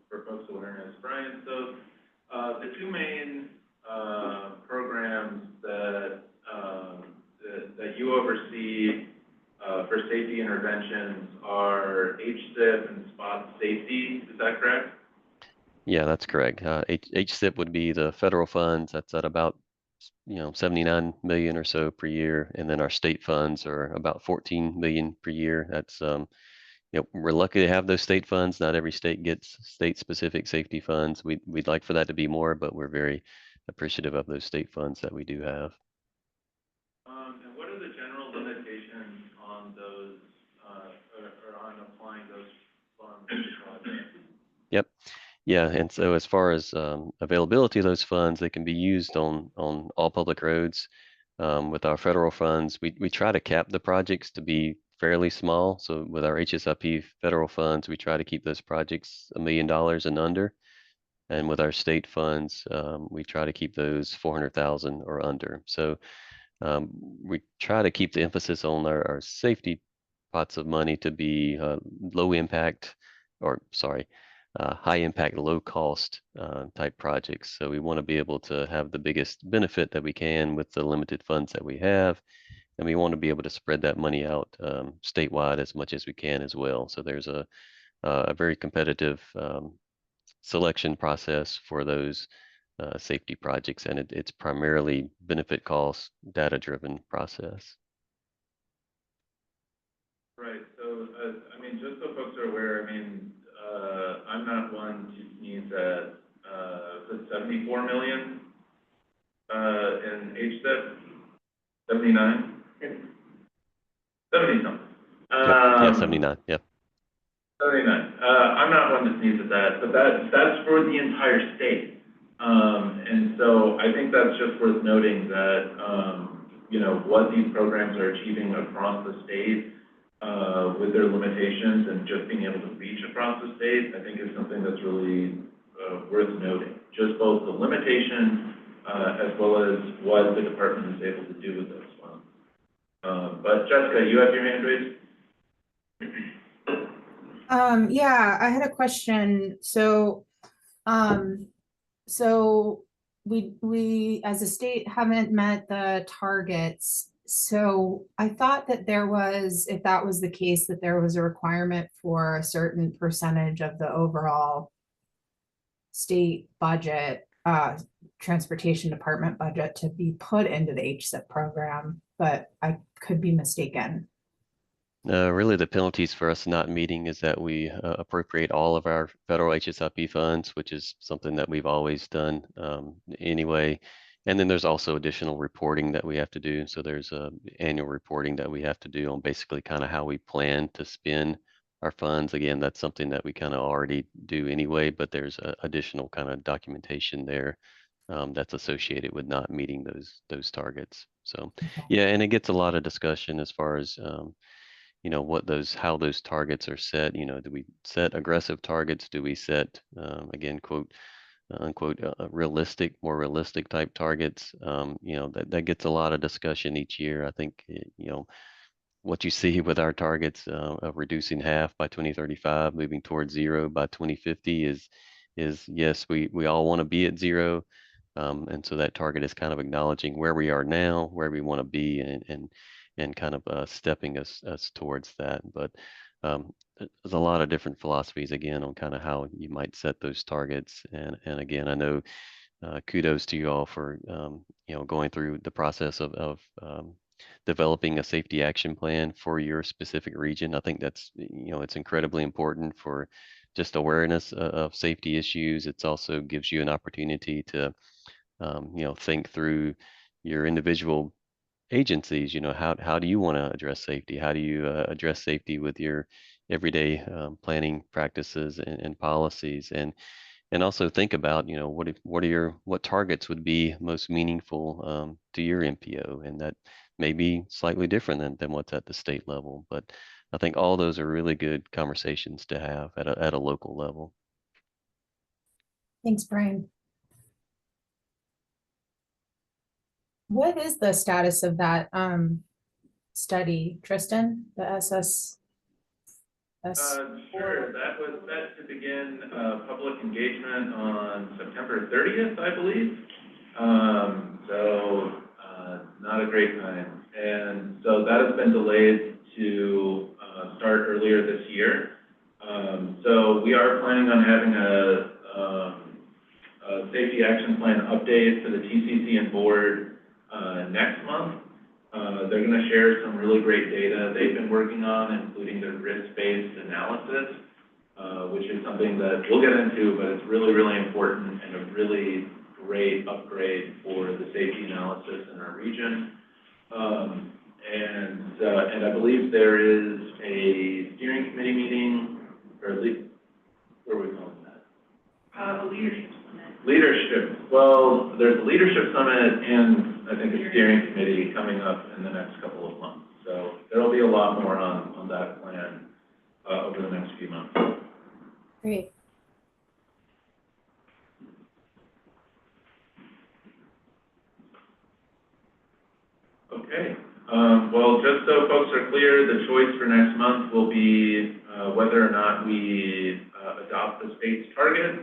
for folks' awareness. Brian, so the two main programs that you oversee for safety interventions are HSIP and spot safety. Is that correct? Yeah, that's correct. HSIP would be the federal funds. That's at about 79 million or so per year, and then our state funds are about 14 million per year. That's we're lucky to have those state funds. Not every state gets state-specific safety funds. We'd like for that to be more, but we're very appreciative of those state funds that we do have. And what are the general limitations on those, or on applying those funds to projects? Yep. Yeah, and so as far as availability of those funds, they can be used on all public roads. With our federal funds, we try to cap the projects to be fairly small. So with our HSIP federal funds, we try to keep those projects $1 million and under. And with our state funds, we try to keep those 400,000 or under. So we try to keep the emphasis on our safety pots of money to be low impact, or sorry, high impact, low cost type projects. So we want to be able to have the biggest benefit that we can with the limited funds that we have. And we want to be able to spread that money out statewide as much as we can as well. So there's a very competitive selection process for those safety projects, and it's primarily benefit cost data driven process. Right. So, I mean, just so folks are aware, I mean, I'm not one who needs that, the 74 million in HSIP, 79? 70 something. Yeah, 79, yep. 79. I'm not one that needs that, but that's for the entire state. And so I think that's just worth noting that, what these programs are achieving across the state with their limitations and just being able to reach across the state, I think is something that's really worth noting. Just both the limitation as well as what the department is able to do with those funds. But Jessica, you have your hand raised? Yeah, I had a question. So we as a state haven't met the targets. So I thought that there was, if that was the case, that there was a requirement for a certain percentage of the overall state budget, transportation department budget to be put into the HSIP program, but I could be mistaken. Really, the penalties for us not meeting is that we appropriate all of our federal HSIP funds, which is something that we've always done anyway. And then there's also additional reporting that we have to do. So there's annual reporting that we have to do on basically kind of how we plan to spend our funds. Again, that's something that we kind of already do anyway, but there's additional kind of documentation there that's associated with not meeting those targets. So yeah, and it gets a lot of discussion as far as you know, how those targets are set. You know, do we set aggressive targets? Do we set, again, quote, unquote, more realistic type targets? You know, that gets a lot of discussion each year. I think, you know, what you see with our targets of reducing half by 2035, moving towards zero by 2050 is yes, we all want to be at zero. And so that target is kind of acknowledging where we are now, where we want to be, and kind of stepping us towards that. But there's a lot of different philosophies again on kind of how you might set those targets. And again, I know kudos to you all for you know, going through the process of developing a safety action plan for your specific region. I think that's, you know, it's incredibly important for just awareness of safety issues. It's also gives you an opportunity to you know, think through your individual agencies. You know, how do you want to address safety? How do you address safety with your everyday planning practices and policies? And also think about, you know, what targets would be most meaningful to your MPO, and that may be slightly different than what's at the state level. But I think all those are really good conversations to have at a local level. Thanks, Brian. What is the status of that study, Tristan? The SS? Sure, that was set to begin public engagement on September 30th, I believe. So not a great time. And so that has been delayed to start earlier this year. So we are planning on having a safety action plan update to the TCC and board next month. They're going to share some really great data they've been working on, including the risk-based analysis, which is something that we'll get into, but it's really, really important and a really great upgrade for the safety analysis in our region. And I believe there is a steering committee meeting, or what are we calling that? A leadership summit. Leadership. Well, there's a leadership summit and I think a steering committee coming up in the next couple of months. So there'll be a lot more on that plan over the next few months. Great. Okay. Well, just so folks are clear, the choice for next month will be whether or not we adopt the state's target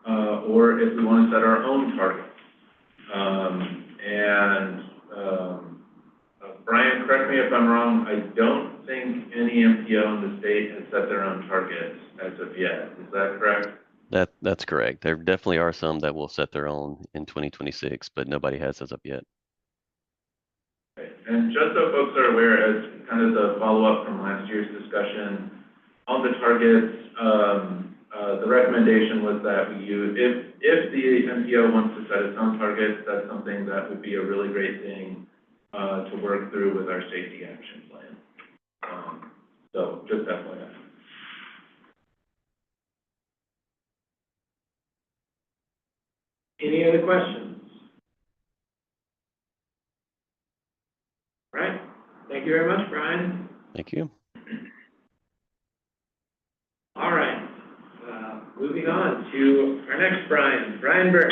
or if we want to set our own target. Brian, correct me if I'm wrong, I don't think any MPO in the state has set their own targets as of yet. Is that correct? That's correct. There definitely are some that will set their own in 2026, but nobody has as of yet. Okay. And just so folks are aware, as kind of the follow-up from last year's discussion, on the targets, the recommendation was that we use, if the MPO wants to set its own targets, that's something that would be a really great thing to work through with our safety action plan. So just FYI. Any other questions? All right. Thank you very much, Brian. Thank you. All right. Moving on to our next Brian, Brian Birch.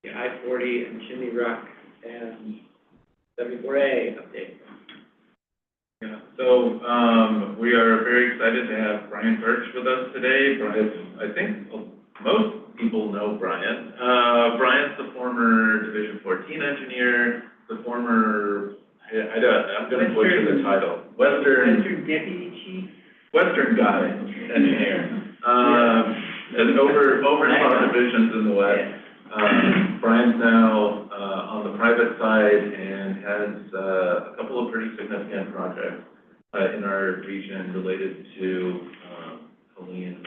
The I-40 and Chimney Rock and 74A update. Yeah, so we are very excited to have Brian Birch with us today. Brian, I think most people know Brian. Brian's the former Division 14 engineer, the former, I'm going to butcher the title. Western Deputy Chief. Western guy engineer. over subdivisions in the west. Brian's now on the private side and has a couple of pretty significant projects in our region related to Helene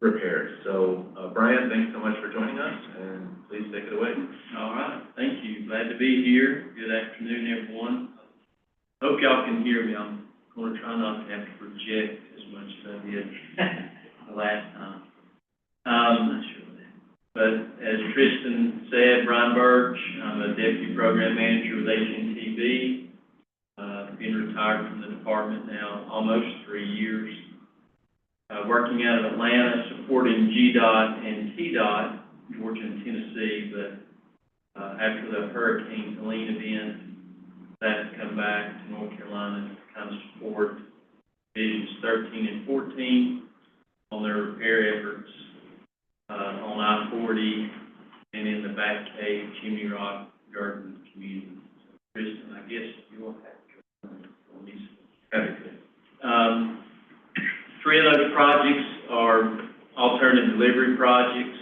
repairs. So Brian, thanks so much for joining us, and please take it away. All right, thank you. Glad to be here. Good afternoon, everyone. Hope y'all can hear me. I'm going to try not to have to project as much as I did the last time. Not sure of that. But as Tristan said, Brian Birch, I'm a Deputy Program Manager with HNTB. Been retired from the department now almost 3 years. Working out of Atlanta, supporting GDOT and TDOT, Georgia and Tennessee, but after the Hurricane Helene event, that's come back to North Carolina to kind of support Divisions 13 and 14 on their repair efforts on I-40 and in the Back Cave, Chimney Rock, Garden community. So, Kristen, I guess you'll have to on these. That'd be good. 3 of those projects are alternative delivery projects,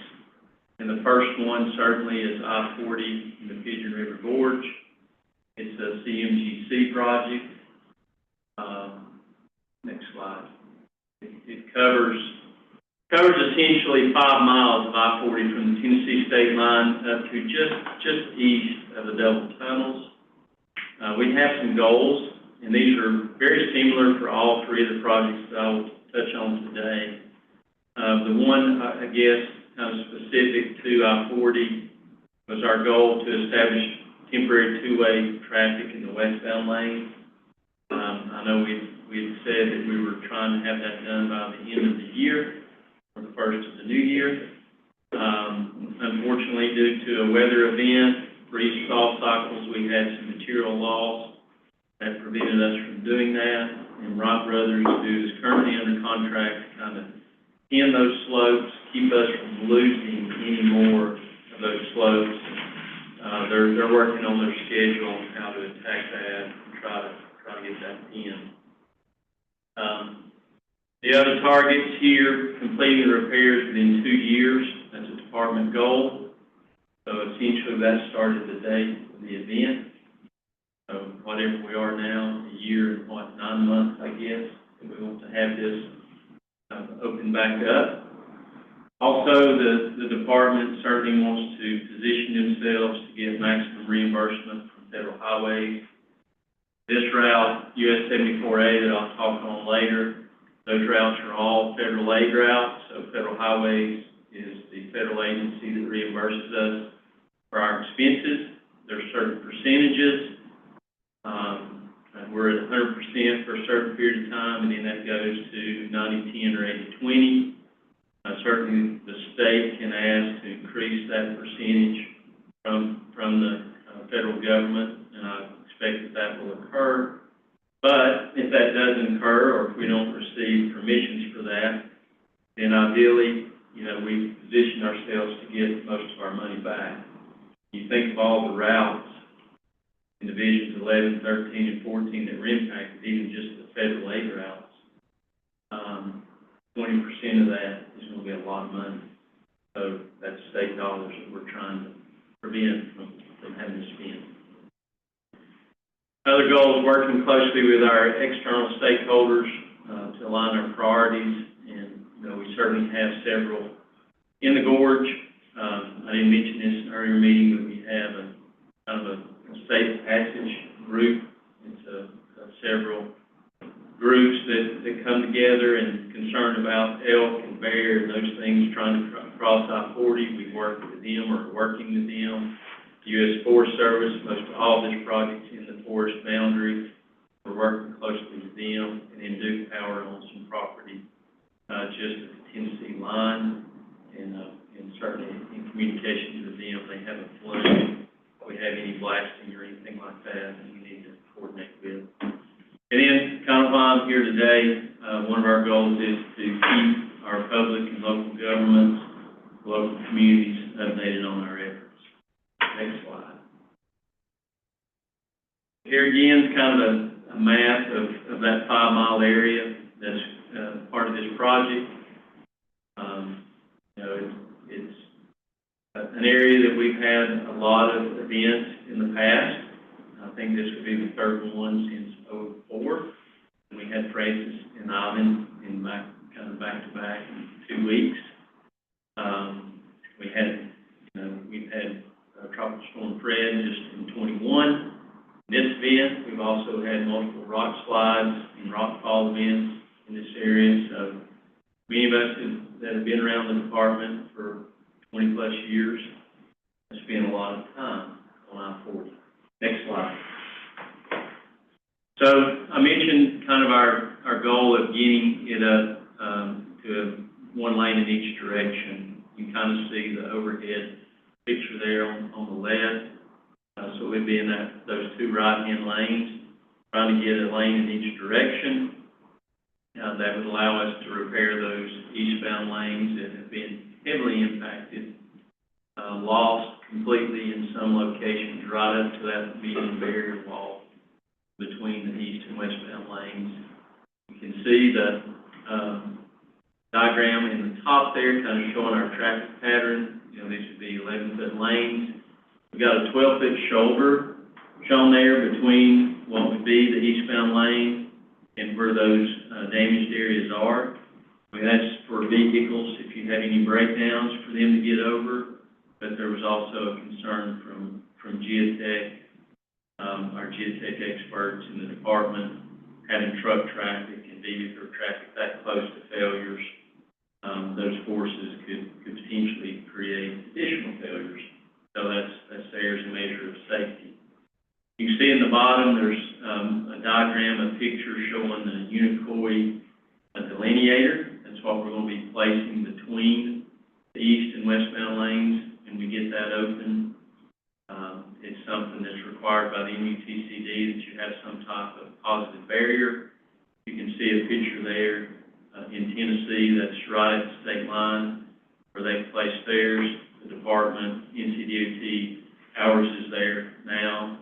and the first one certainly is I-40 in the Pigeon River Gorge. It's a CMGC project. Next slide. It covers essentially 5 miles of I-40 from the Tennessee state line up to just east of the double tunnels. We have some goals, and these are very similar for all 3 of the projects that I'll touch on today. The one, I guess, kind of specific to I-40 was our goal to establish temporary 2-way traffic in the westbound lane. I know we had said that we were trying to have that done by the end of the year, or the first of the new year. Unfortunately, due to a weather event, 3 stall cycles, we had some material loss that prevented us from doing that. And Rock Brothers, who is currently under contract to kind of end those slopes, keep us from losing any more of those slopes. They're working on their schedule on how to attack that and try to get that in. The other targets here, completing the repairs within 2 years. That's a department goal. So essentially that started the date of the event. So whatever we are now, a year and 9 months, I guess, and we want to have this open back up. Also, the department certainly wants to position themselves to get maximum reimbursement from federal highways. This route, US 74A that I'll talk on later, those routes are all federal aid routes. So federal highways is the federal agency that reimburses us for our expenses. There are certain percentages. We're at 100% for a certain period of time, and then that goes to 90-10 or 80-20. Certainly, the state can ask to increase that percentage from the federal government, and I expect that will occur. But if that doesn't occur, or if we don't receive permissions for that, then ideally, we position ourselves to get most of our money back. You think of all the routes in Divisions 11, 13, and 14 that were impacted, even just the federal aid routes, 20% of that is going to be a lot of money. So that's state dollars that we're trying to prevent from having to spend. Another goal is working closely with our external stakeholders to align our priorities, and we certainly have several in the gorge. I didn't mention this in an earlier meeting, but we have a kind of a safe passage group. It's several groups that come together and concerned about elk and bear and those things trying to cross I-40. We work with them or working with them. The U.S. Forest Service, most of all this project's in the forest boundary. We're working closely with them, and then Duke Power owns some property just at the Tennessee line, and certainly in communications with them. They haven't flooded. We have any blasting or anything like that we need to coordinate with. And then, kind of why I'm here today, one of our goals is to keep our public and local governments, local communities updated on our efforts. Next slide. Here again is kind of a map of that 5-mile area that's part of this project. You know, it's an area that we've had a lot of events in the past. I think this would be the third one since '04. We had races in Ivan in back to back in 2 weeks. We've had Tropical Storm Fred just in 21. This event, we've also had multiple rock slides and rock fall events in this area. So many of us that have been around the department for 20 plus years have spent a lot of time on I-40. Next slide. So I mentioned kind of our goal of getting it up to one lane in each direction. You can kind of see the overhead picture there on the left. So we'd be in those two right-hand lanes, trying to get a lane in each direction. That would allow us to repair those eastbound lanes that have been heavily impacted, lost completely in some locations, right up to that median barrier wall between the east and westbound lanes. You can see the diagram in the top there, kind of showing our traffic pattern. You know, these would be 11-foot lanes. We've got a 12-foot shoulder shown there between what would be the eastbound lane and where those damaged areas are. I mean, that's for vehicles if you had any breakdowns for them to get over. But there was also a concern from Geotech, our Geotech experts in the department, having truck traffic and vehicle traffic that close to failures. Those forces could potentially create additional failures. So that's there as a measure of safety. You can see in the bottom there's a diagram, a picture showing the Unicoi delineator. That's what we're going to be placing between the east and westbound lanes when we get that open. It's something that's required by the MUTCD that you have some type of positive barrier. You can see a picture there in Tennessee that's right at the state line where they've placed theirs. The department, NCDOT, ours is there now.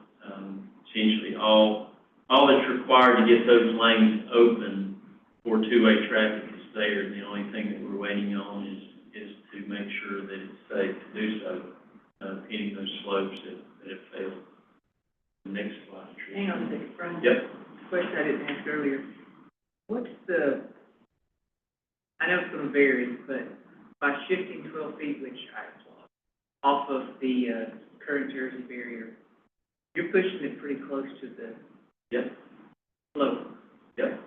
Essentially all that's required to get those lanes open for two-way traffic is there. The only thing that we're waiting on is to make sure that it's safe to do so, hitting those slopes that have failed. Next slide. Hang on a second, Brian. Yep. Question I didn't ask earlier. What's I know it's going to vary, but by shifting 12 feet, which off of the current Jersey barrier, you're pushing it pretty close to the slope. Yep.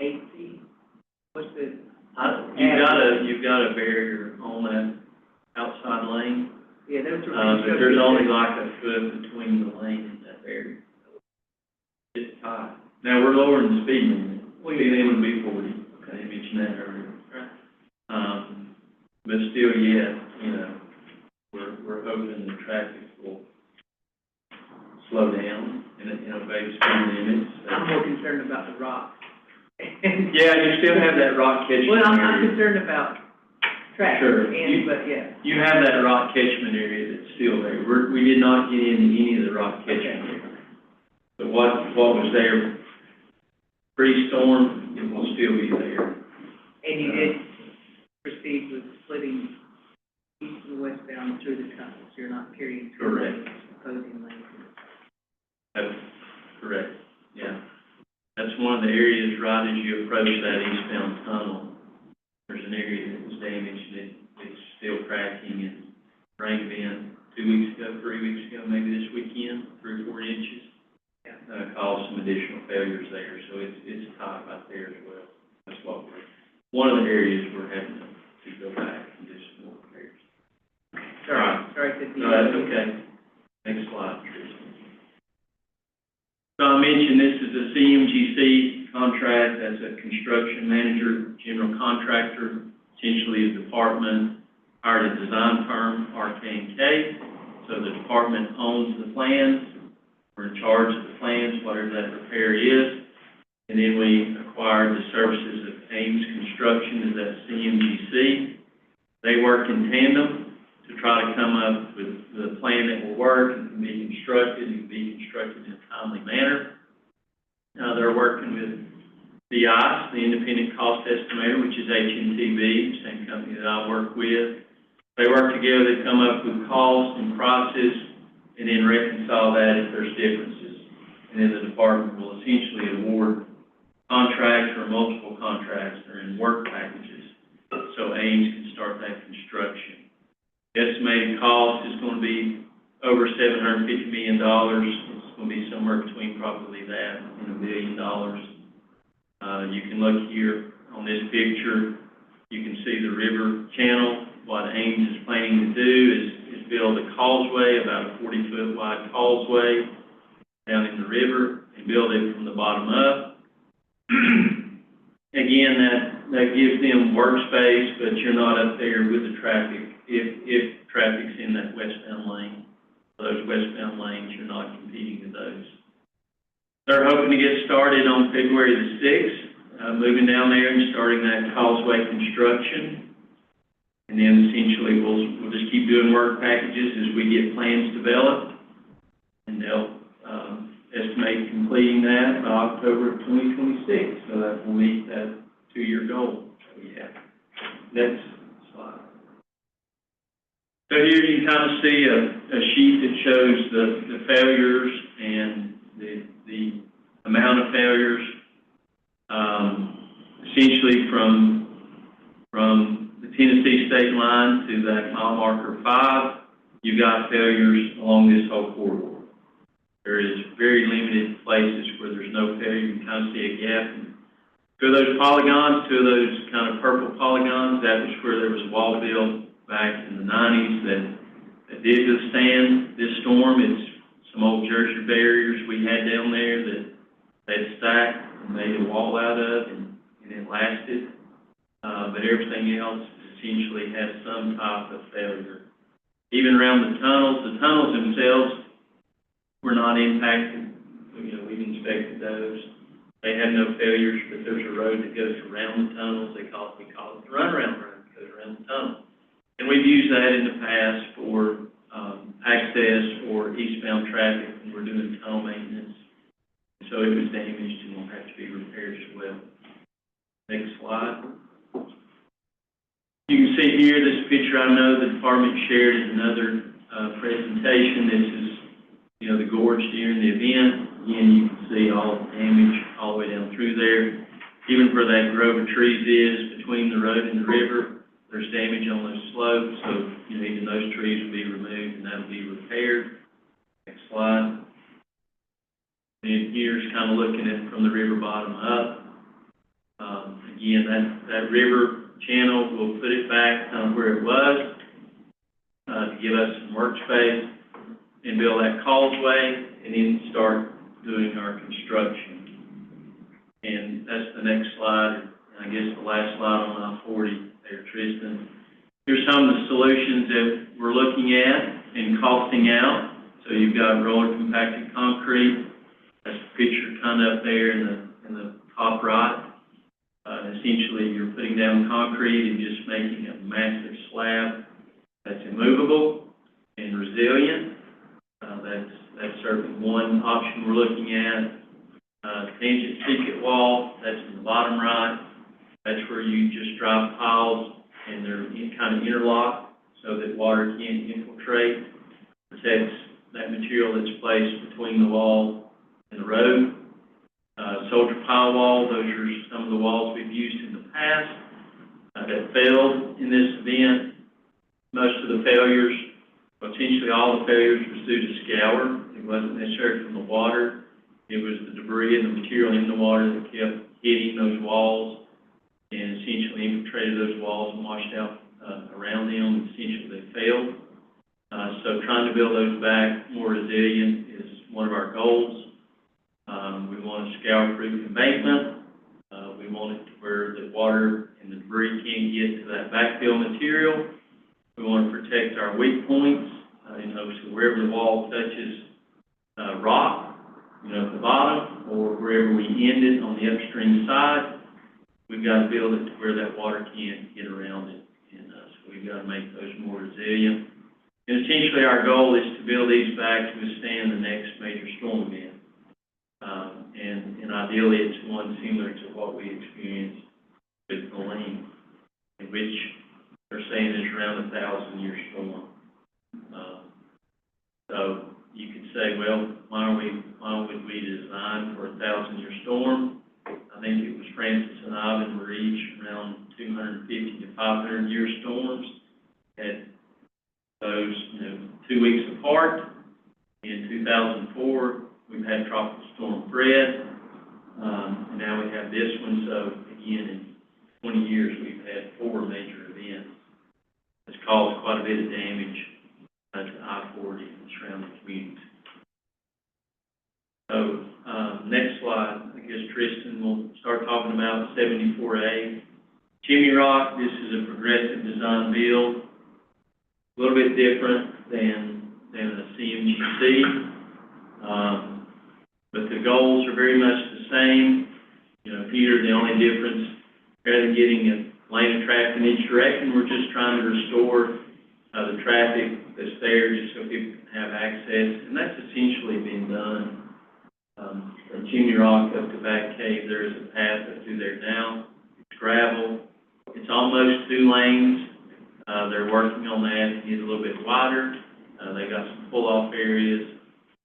8 feet? What's the? You've got a barrier on that outside lane. Yeah, those but there's only like a foot between the lane and that barrier. It's tight. Now we're lowering the speed limit. Speed limit would be 40. Okay, I mentioned that earlier. But still, we're hoping the traffic will slow down and obey speed limits. I'm more concerned about the rock. Yeah, you still have that rock catchment Well, I'm area. concerned about traffic. Sure. You have that rock catchment area that's still there. We did not get into any of the rock catchment area. But what was there pre-storm, it will still be there. And you did proceed with splitting east and westbound through the tunnels. You're not carrying through Correct. opposing lanes. That's correct, yeah. That's one of the areas right as you approach that eastbound tunnel. There's an area that was damaged and it's still cracking and rained in 2 weeks ago, 3 weeks ago, maybe this weekend, 3 or 4 inches. Caused some additional failures there, so it's tight right there as well. That's what one of the areas we're having to go back and do some more repairs. Sorry to be. No, that's okay. Next slide, Tristan. So I mentioned this is a CMGC contract. That's a construction manager, general contractor, essentially a department hired a design firm, RK&K. So the department owns the plans. We're in charge of the plans, whatever that repair is. And then we acquired the services of Ames Construction, as that CMGC. They work in tandem to try to come up with the plan that will work and can be constructed in a timely manner. They're working with the ICE, the Independent Cost Estimator, which is HNTB, same company that I work with. They work together to come up with cost and prices and then reconcile that if there's differences. And then the department will essentially award contracts or multiple contracts that are in work packages. So Ames can start that construction. The estimated cost is going to be over $750 million. It's going to be somewhere between probably that and $1 billion. You can look here on this picture. You can see the river channel. What Ames is planning to do is build a causeway, about a 40-foot wide causeway down in the river, and build it from the bottom up. Again, that gives them workspace, but you're not up there with the traffic. If traffic's in that westbound lane, those westbound lanes, you're not competing with those. They're hoping to get started on February the 6th, moving down there and starting that causeway construction. And then essentially we'll just keep doing work packages as we get plans developed, and they'll estimate completing that by October of 2026. So that will meet that 2-year goal that we have. Next slide. So here you can kind of see a sheet that shows the failures and the amount of failures. Essentially from the Tennessee state line to that mile marker 5, you've got failures along this whole corridor. There is very limited places where there's no failure. You can kind of see a gap. And 2 of those polygons, 2 of those kind of purple polygons, that was where there was a wall built back in the 90s that did withstand this storm. It's some old Jersey barriers we had down there that they'd stacked and made a wall out of, and it lasted. But everything else essentially has some type of failure. Even around the tunnels themselves were not impacted. You know, we've inspected those. They had no failures, but there's a road that goes around the tunnels. We call it the runaround road that goes around the tunnel. And we've used that in the past for access for eastbound traffic when we're doing tunnel maintenance. So it was damaged and will have to be repaired as well. Next slide. You can see here this picture I know the department shared in another presentation. This is, you know, the gorge during the event. Again, you can see all the damage all the way down through there. Even where that grove of trees is between the road and the river, there's damage on those slopes. So, you know, even those trees will be removed and that'll be repaired. Next slide. And here's kind of looking at it from the river bottom up. Again, that river channel, we'll put it back kind of where it was to give us some workspace and build that causeway and then start doing our construction. And that's the next slide, and I guess the last slide on I-40 there, Tristan. Here's some of the solutions that we're looking at and costing out. So you've got roller compacted concrete. That's the picture kind of up there in the top right. Essentially, you're putting down concrete and just making a massive slab that's immovable and resilient. That's certainly one option we're looking at. Tangent secant wall, that's in the bottom right. That's where you just drive piles and they're kind of interlocked so that water can't infiltrate. Protects that material that's placed between the wall and the road. Soldier pile wall, those are some of the walls we've used in the past that failed in this event. Most of the failures, potentially all the failures, was due to scour. It wasn't necessarily from the water. It was the debris and the material in the water that kept hitting those walls and essentially infiltrated those walls and washed out around them. Essentially, they failed. So trying to build those back more resilient is one of our goals. We want a scour-proof embankment. We want it to where the water and the debris can't get to that backfill material. We want to protect our weak points. You know, so wherever the wall touches rock, you know, at the bottom, or wherever we end it on the upstream side, we've got to build it to where that water can't get around it. And so we've got to make those more resilient. And essentially our goal is to build these back to withstand the next major storm event. And I ideally, it's one similar to what we experienced with Helene, in which they're saying is around 1,000-year storm. So you could say, well, why would we design for a 1,000-year storm? I think it was Francis and Ivan were each around 250 to 500-year storms. Had those, 2 weeks apart. In 2004, we've had Tropical Storm Fred, and now we have this one. So again, in 20 years, we've had 4 major events. It's caused quite a bit of damage to I-40 and surrounding communities. So next slide, I guess Tristan will start talking about 74A. Chimney Rock, this is a progressive design build, a little bit different than a CMGC, but the goals are very much the same. Here, the only difference, rather than getting a lane of traffic in each direction, we're just trying to restore the traffic that's there just so people can have access, and that's essentially been done. From Chimney Rock up to Back Cave, there is a path up through there now. It's gravel. It's almost 2 lanes. They're working on that to get a little bit wider. They got some pull-off areas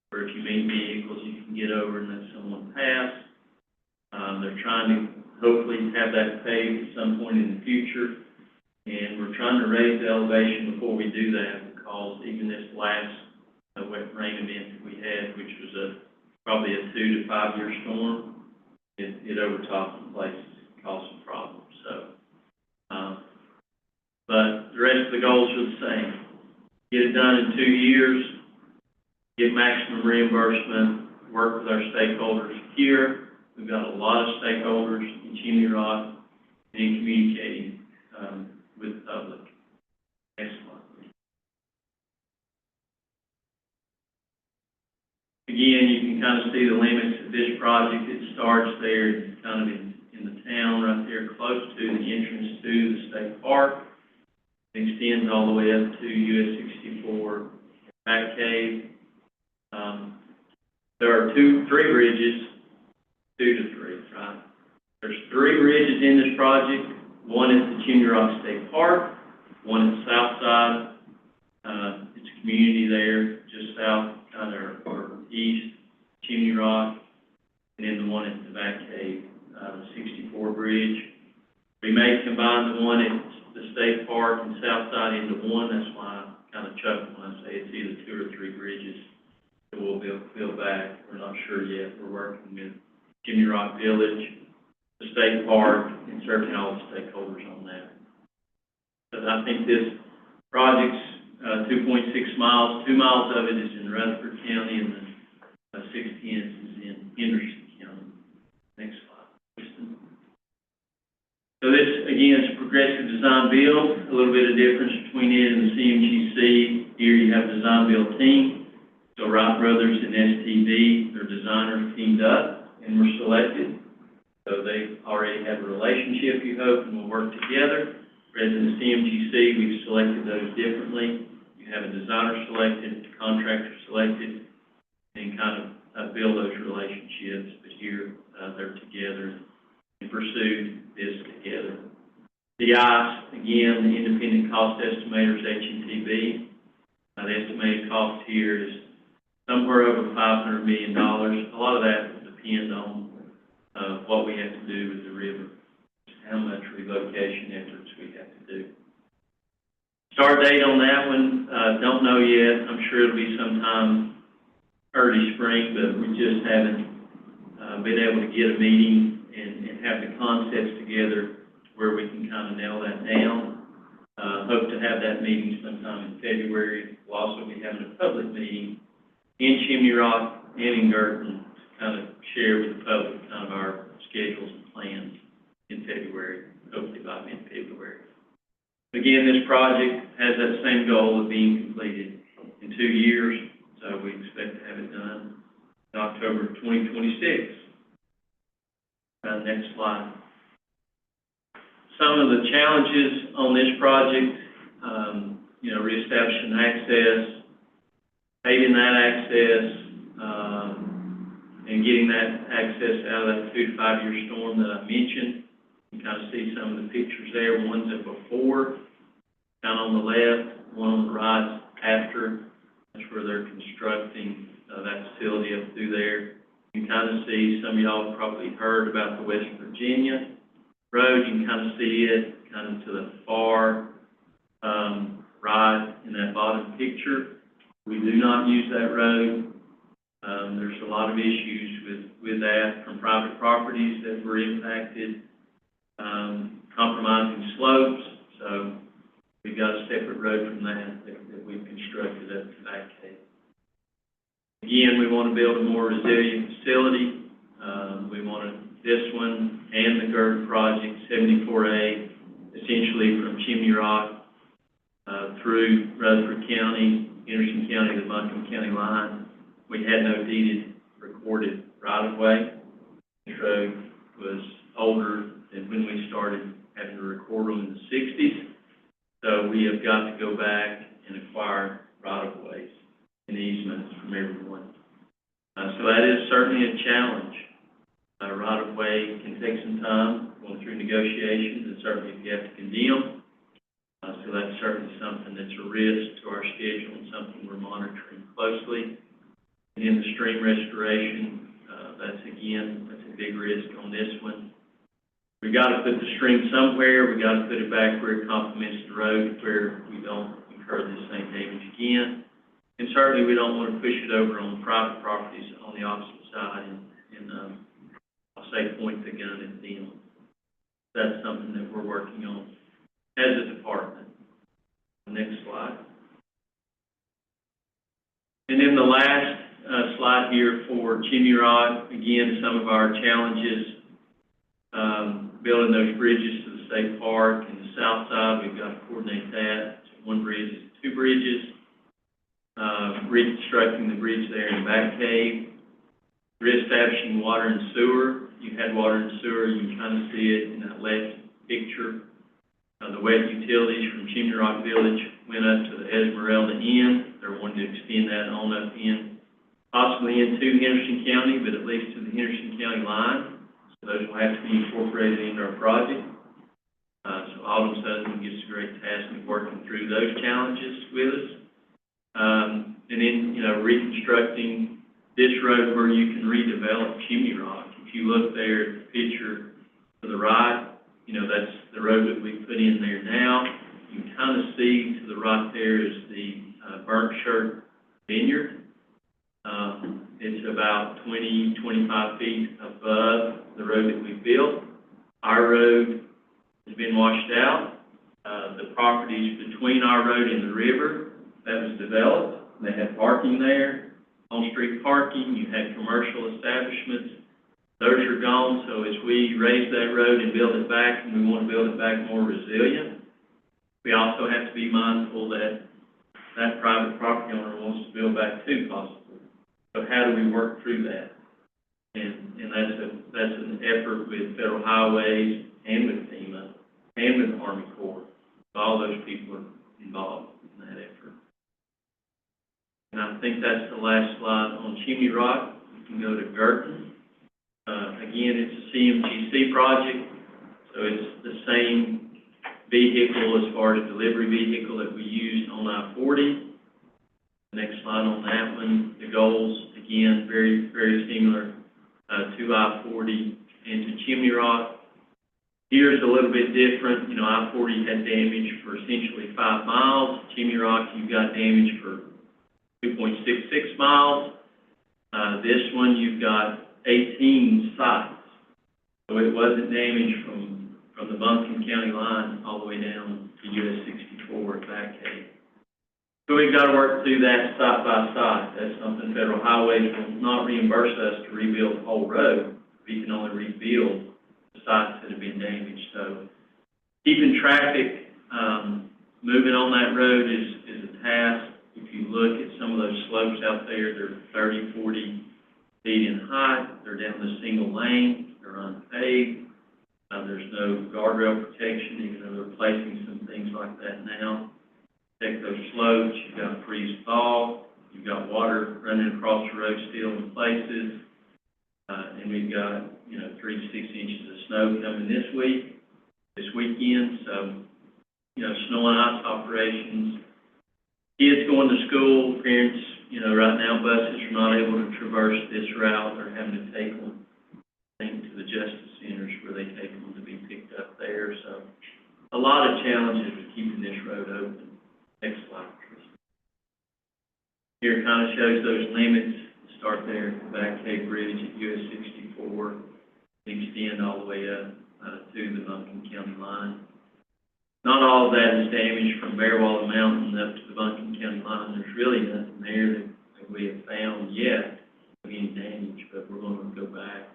where if you meet vehicles, you can get over and let someone pass. They're trying to hopefully have that paved at some point in the future. And we're trying to raise the elevation before we do that, because even this last wet rain event that we had, which was probably a 2 to 5 year storm, it overtopped some places, caused some problems. So, but the rest of the goals are the same. Get it done in 2 years, get maximum reimbursement, work with our stakeholders here. We've got a lot of stakeholders in Chimney Rock and in communicating with the public. Next slide. Again, you can kind of see the limits of this project. It starts there kind of in the town right there close to the entrance to the state park. It extends all the way up to US 64 Back Cave. There are 3 bridges, 2 to 3, right? There's 3 bridges in this project. One is the Chimney Rock State Park, one is the south side. It's a community there just south, kind of, or east, Chimney Rock, and then the one at the Back Cave, the 64 bridge. We may combine the one at the State Park and south side into one. That's why I kind of chuckle when I say it's either 2 or 3 bridges that we'll build back. We're not sure yet. We're working with Chimney Rock Village, the State Park, and certainly all the stakeholders on that. But I think this project's 2.6 miles. 2 miles of it is in Rutherford County, and the 6/10 is in Henderson County. Next slide. So this, again, is a progressive design build. A little bit of difference between it and the CMGC. Here you have a design build team. So Wright Brothers and STV, their designers teamed up and were selected. So they already have a relationship, you hope, and will work together. Whereas in the CMGC, we've selected those differently. You have a designer selected, a contractor selected, and kind of build those relationships. But here, they're together and pursued this together. The ICE, again, the independent cost estimators, HNTB. The estimated cost here is somewhere over $500 million. A lot of that will depend on what we have to do with the river, how much relocation efforts we have to do. Start date on that one, don't know yet. I'm sure it'll be sometime early spring, but we just haven't been able to get a meeting and have the concepts together where we can kind of nail that down. Hope to have that meeting sometime in February. We'll also be having a public meeting in Chimney Rock and in Girton to kind of share with the public kind of our schedules and plans in February, hopefully by mid-February. Again, this project has that same goal of being completed in 2 years, so we expect to have it done in October 2026. Next slide. Some of the challenges on this project, reestablishing access, paving that access, and getting that access out of that 2 to 5 year storm that I mentioned. You kind of see some of the pictures there. One's at before, down on the left, one on the right after. That's where they're constructing that facility up through there. You can kind of see, some of y'all have probably heard about the West Virginia road. You can kind of see it kind of to the far right in that bottom picture. We do not use that road. There's a lot of issues with that from private properties that were impacted, compromising slopes. So we've got a separate road from that we've constructed up to that cave. Again, we want to build a more resilient facility. We want this one and the GERD project, 74A, essentially from Chimney Rock through Rutherford County, Henderson County, the Buncombe County line. We had no deeded recorded right-of-way. This road was older than when we started having to record them in the 60s. So we have got to go back and acquire right-of-ways and easements from everyone. So that is certainly a challenge. Right-of-way can take some time going through negotiations, and certainly if you have to condemn. So that's certainly something that's a risk to our schedule and something we're monitoring closely. And in the stream restoration, that's a big risk on this one. We got to put the stream somewhere. We got to put it back where it complements the road, where we don't incur the same damage again. And certainly we don't want to push it over on private properties on the opposite side and I'll say point the gun at them. That's something that we're working on as a department. Next slide. And then the last slide here for Chimney Rock, again, some of our challenges, building those bridges to the state park and the south side. We've got to coordinate that. So 1 bridge, 2 bridges. Reconstructing the bridge there in the back cave. Reestablishing water and sewer. You had water and sewer, you can kind of see it in that left picture. The wet utilities from Chimney Rock Village went up to the Esmeralda end. They're wanting to extend that on up in, possibly into Henderson County, but at least to the Henderson County line. So those will have to be incorporated into our project. So Autumn Southern gets a great task of working through those challenges with us. And then, reconstructing this road where you can redevelop Chimney Rock. If you look there at the picture to the right, that's the road that we put in there now. You can kind of see to the right there is the burnt shirt vineyard. It's about 20, 25 feet above the road that we built. Our road has been washed out. The properties between our road and the river, that was developed. They had parking there, on-street parking. You had commercial establishments. Those are gone, so as we raise that road and build it back, and we want to build it back more resilient, we also have to be mindful that that private property owner wants to build back too, possibly. So how do we work through that? And that's an effort with Federal Highways and with FEMA and with the Army Corps. So all those people are involved in that effort. And I think that's the last slide on Chimney Rock. We can go to Girton. Again, it's a CMGC project, so it's the same vehicle as far as delivery vehicle that we used on I-40. Next slide on that one. The goals, again, very, very similar to I-40 and to Chimney Rock. Here's a little bit different. I-40 had damage for essentially 5 miles. Chimney Rock, you've got damage for 2.66 miles. This one, you've got 18 sites. So it wasn't damaged from the Buncombe County line all the way down to US 64 at Back Cave. So we've got to work through that site by site. That's something Federal Highways will not reimburse us to rebuild the whole road. We can only rebuild the sites that have been damaged. So keeping traffic moving on that road is a task. If you look at some of those slopes out there, they're 30, 40 feet in height. They're down the single lane. They're unpaved. There's no guardrail protection, even though they're replacing some things like that now. Take those slopes. You've got freeze thaw. You've got water running across the road still in places. And we've got, 3 to 6 inches of snow coming this weekend, so, snow and ice operations. Kids going to school, parents, right now buses are not able to traverse this route. They're having to take them, I think, to the justice centers where they take them to be picked up there. So a lot of challenges with keeping this road open. Next slide, please. Here kind of shows those limits. Start there at the Back Cave Bridge at US 64, extend all the way up to the Buncombe County line. Not all of that is damaged from Bearwater Mountain up to the Buncombe County line. There's really nothing there that we have found yet of any damage, but we're going to go back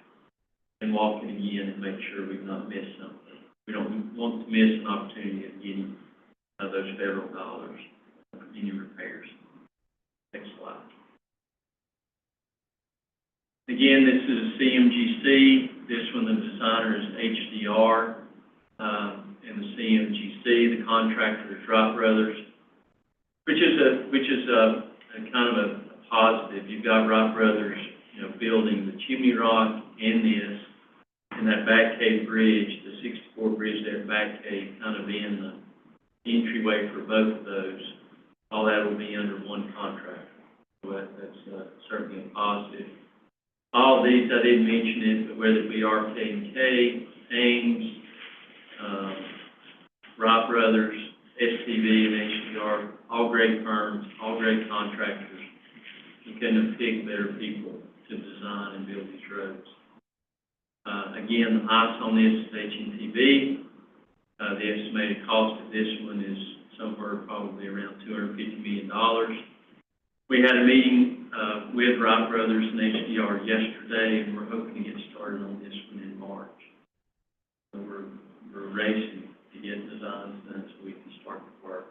and walk it again and make sure we've not missed something. We don't want to miss an opportunity of getting those federal dollars for any repairs. Next slide. Again, this is a CMGC. This one, the designer is HDR. And the CMGC, the contractor is Wright Brothers, which is a kind of a positive. You've got Wright Brothers, building the chimney rock and this, and that Back Cave Bridge, the 64 bridge there at Back Cave, kind of being the entryway for both of those. All that will be under one contract. So that's certainly a positive. All these, I didn't mention it, but whether it be RK&K, Ames, Wright Brothers, STV, and HDR, all great firms, all great contractors. You couldn't have picked better people to design and build these roads. Again, the ice on this is HNTV. The estimated cost of this one is somewhere probably around $250 million. We had a meeting with Wright Brothers and HDR yesterday, and we're hoping to get started on this one in March. So we're racing to get designs done so we can start the work.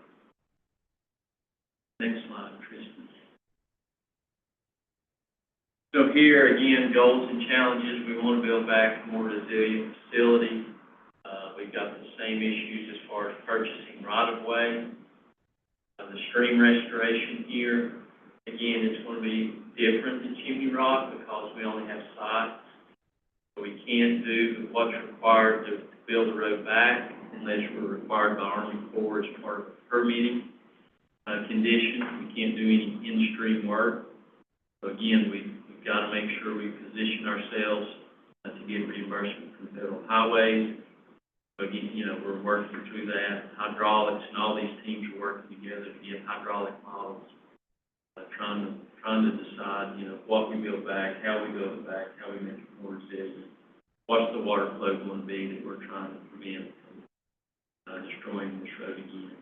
Next slide, Tristan. So here, again, goals and challenges. We want to build back a more resilient facility. We've got the same issues as far as purchasing right-of-way. The stream restoration here, again, it's going to be different than Chimney Rock because we only have sites. So we can't do what's required to build the road back unless we're required by Army Corps as part of the permitting condition. We can't do any in-stream work. So again, we've got to make sure we position ourselves to get reimbursement from federal highways. So again, we're working through that. Hydraulics and all these teams are working together to get hydraulic models, trying to decide, what we build back, how we build it back, how we make it more resilient. What's the water flow going to be that we're trying to prevent from destroying this road again?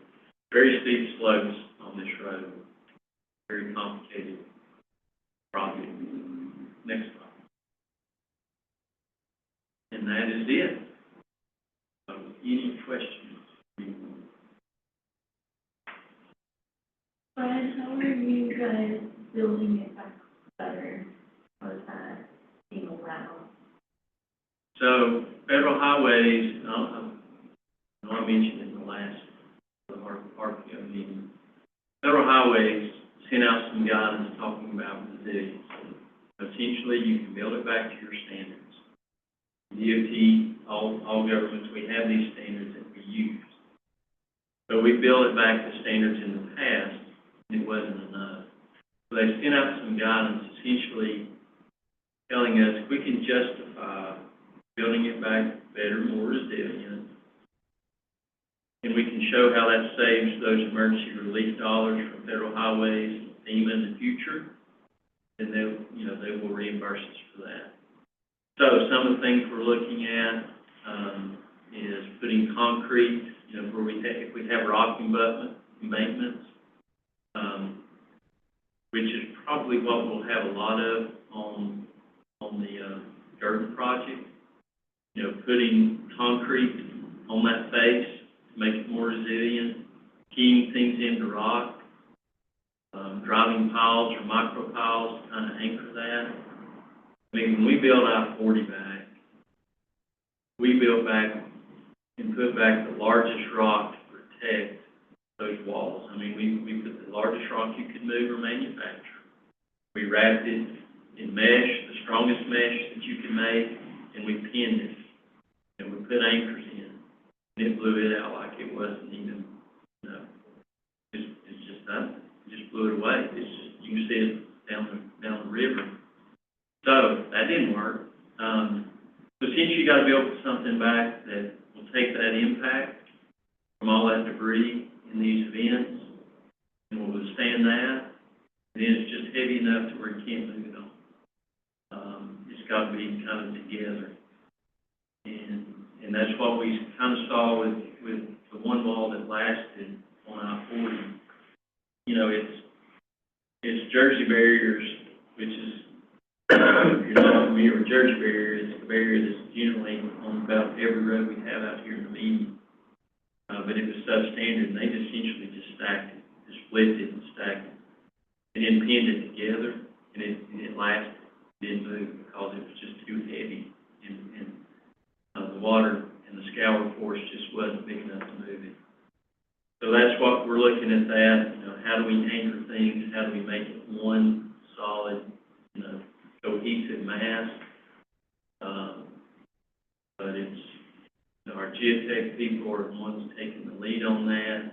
Very steep slopes on this road. Very complicated project. Next slide. And that is it. Any questions? Brian, how are you guys building it back better? Or is that being allowed? So federal highways, I mentioned in the last RPO meeting, federal highways sent out some guidance talking about resilience. Essentially, you can build it back to your standards. DOT, all governments, we have these standards that we use. So we built it back to standards in the past, and it wasn't enough. So they sent out some guidance essentially telling us we can justify building it back better, more resilient, and we can show how that saves those emergency relief dollars from federal highways, FEMA in the future, and they will reimburse us for that. So some of the things we're looking at is putting concrete, where if we have rock embankments, which is probably what we'll have a lot of on the Durban project. Putting concrete on that face to make it more resilient, keying things into rock, driving piles or micro piles to kind of anchor that. I mean, when we build I-40 back, we build back and put back the largest rock to protect those walls. I mean, we put the largest rock you could move or manufacture. We wrapped it in mesh, the strongest mesh that you pinned it. And we put anchors in, and it blew it out like it wasn't even, you know, it's just nothing. It just blew it away. It's just, you can see it down the river. So that didn't work. So since you got to be able to put something back that will take that impact from all that debris in these events and will withstand that, and then it's just heavy enough to where you can't move it on. It's got to be kind of together. And that's what we kind of saw with the one wall that lasted on I-40. You know, it's Jersey barriers, which is, if you're not familiar with Jersey barrier, it's the barrier that's generally on about every road we have out here in the median. But it was substandard, and they just essentially just stacked it, just flipped it and stacked it. And then pinned it together, and it lasted. It didn't move because it was just too heavy, and the water and the scour force just wasn't big enough to move it. So that's what we're looking at that, you know, how do we anchor things, how do we make it one solid, you know, cohesive mass. But it's, you know, our geotech people are the ones taking the lead on that,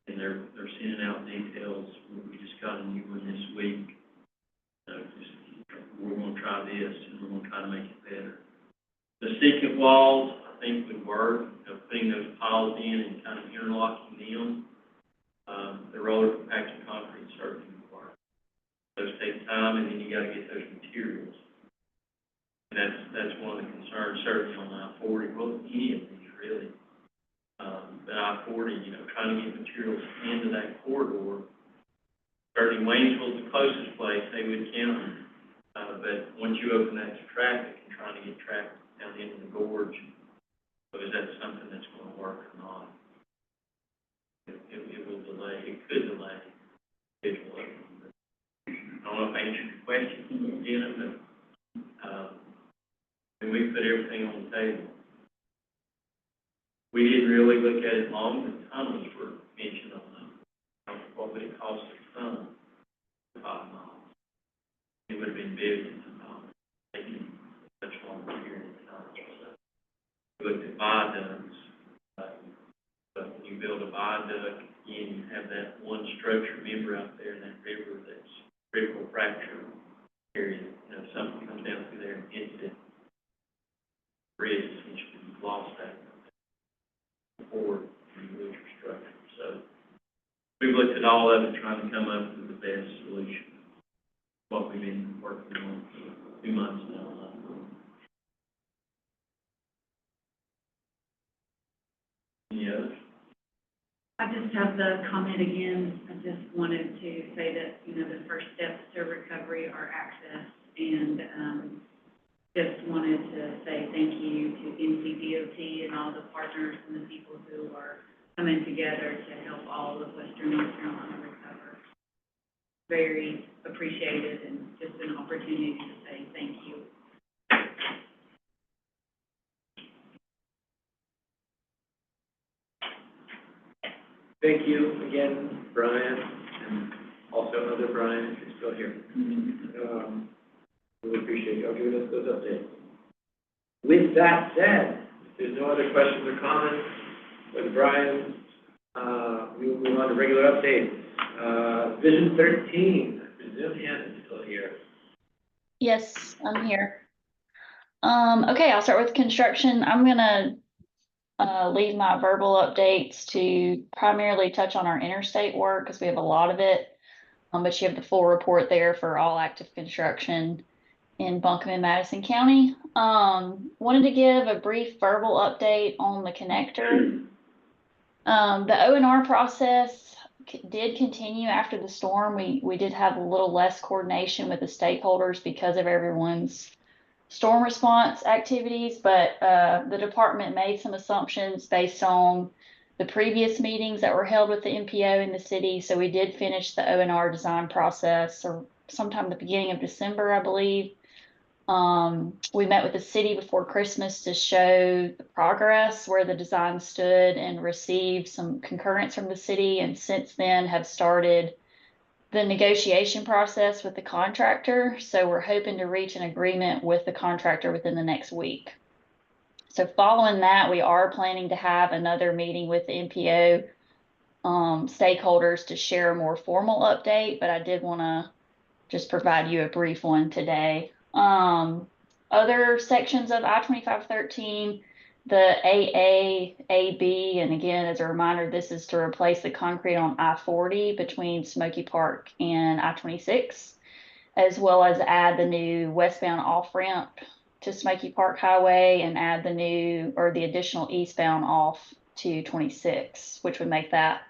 and they're sending out details. We just got a new one this week. So just, we're going to try this, and we're going to try to make it better. The secant walls, I think, would work. You know, putting those piles in and kind of interlocking them. The roller compaction concrete certainly would work. Those take time, and then you got to get those materials. And that's one of the concerns, certainly on I-40. Well, any of these really. But I-40, you know, trying to get materials into that corridor. Certainly, Waynesville's the closest place, Haywood County. But once you open that to traffic and trying to get traffic down into the gorge, so is that something that's going to work or not? It will delay, it could delay schedule opening. I don't know if I answered your question, Jenna, but and we put everything on the table. We didn't really look at it long, but tunnels were mentioned on them. What would it cost a ton? 5 miles. It would have been billions of dollars. Taking such long period of time. So we looked at viaducts. But when you build a viaduct, again, you have that one structure member out there in that river that's critical fracture area. You know, if something comes down through there and hits it, bridge, essentially, you've lost that before you lose your structure. So we've looked at all of it, trying to come up with the best solution. What we've been working on for 2 months now. Any others? I just have the comment again. I just wanted to say that, you know, the first steps to recovery are access, and just wanted to say thank you to NCDOT and all the partners and the people who are coming together to help all of Western North Carolina recover. Very appreciated, and just an opportunity to say thank you. Thank you again, Brian, and also other Brian, if you're still here. Really appreciate y'all giving us those updates. With that said, if there's no other questions or comments with Brian, we will move on to regular updates. Vision 13, I presume Hannah's still here. Yes, I'm here. Okay, I'll start with construction. I'm gonna leave my verbal updates to primarily touch on our interstate work because we have a lot of it. But you have the full report there for all active construction in Buncombe and Madison County. Wanted to give a brief verbal update on the connector. The O&R process did continue after the storm. We did have a little less coordination with the stakeholders because of everyone's storm response activities, but the department made some assumptions based on the previous meetings that were held with the MPO in the city. So we did finish the O&R design process or sometime at the beginning of December, I believe. We met with the city before Christmas to show the progress where the design stood and received some concurrence from the city, and since then have started the negotiation process with the contractor. So we're hoping to reach an agreement with the contractor within the next week. So following that, we are planning to have another meeting with the MPO stakeholders to share a more formal update, but I did want to just provide you a brief one today. Other sections of I-2513, the AA, AB, and again, as a reminder, this is to replace the concrete on I-40 between Smoky Park and I-26, as well as add the new westbound off-ramp to Smoky Park Highway and add the additional eastbound off to 26, which would make that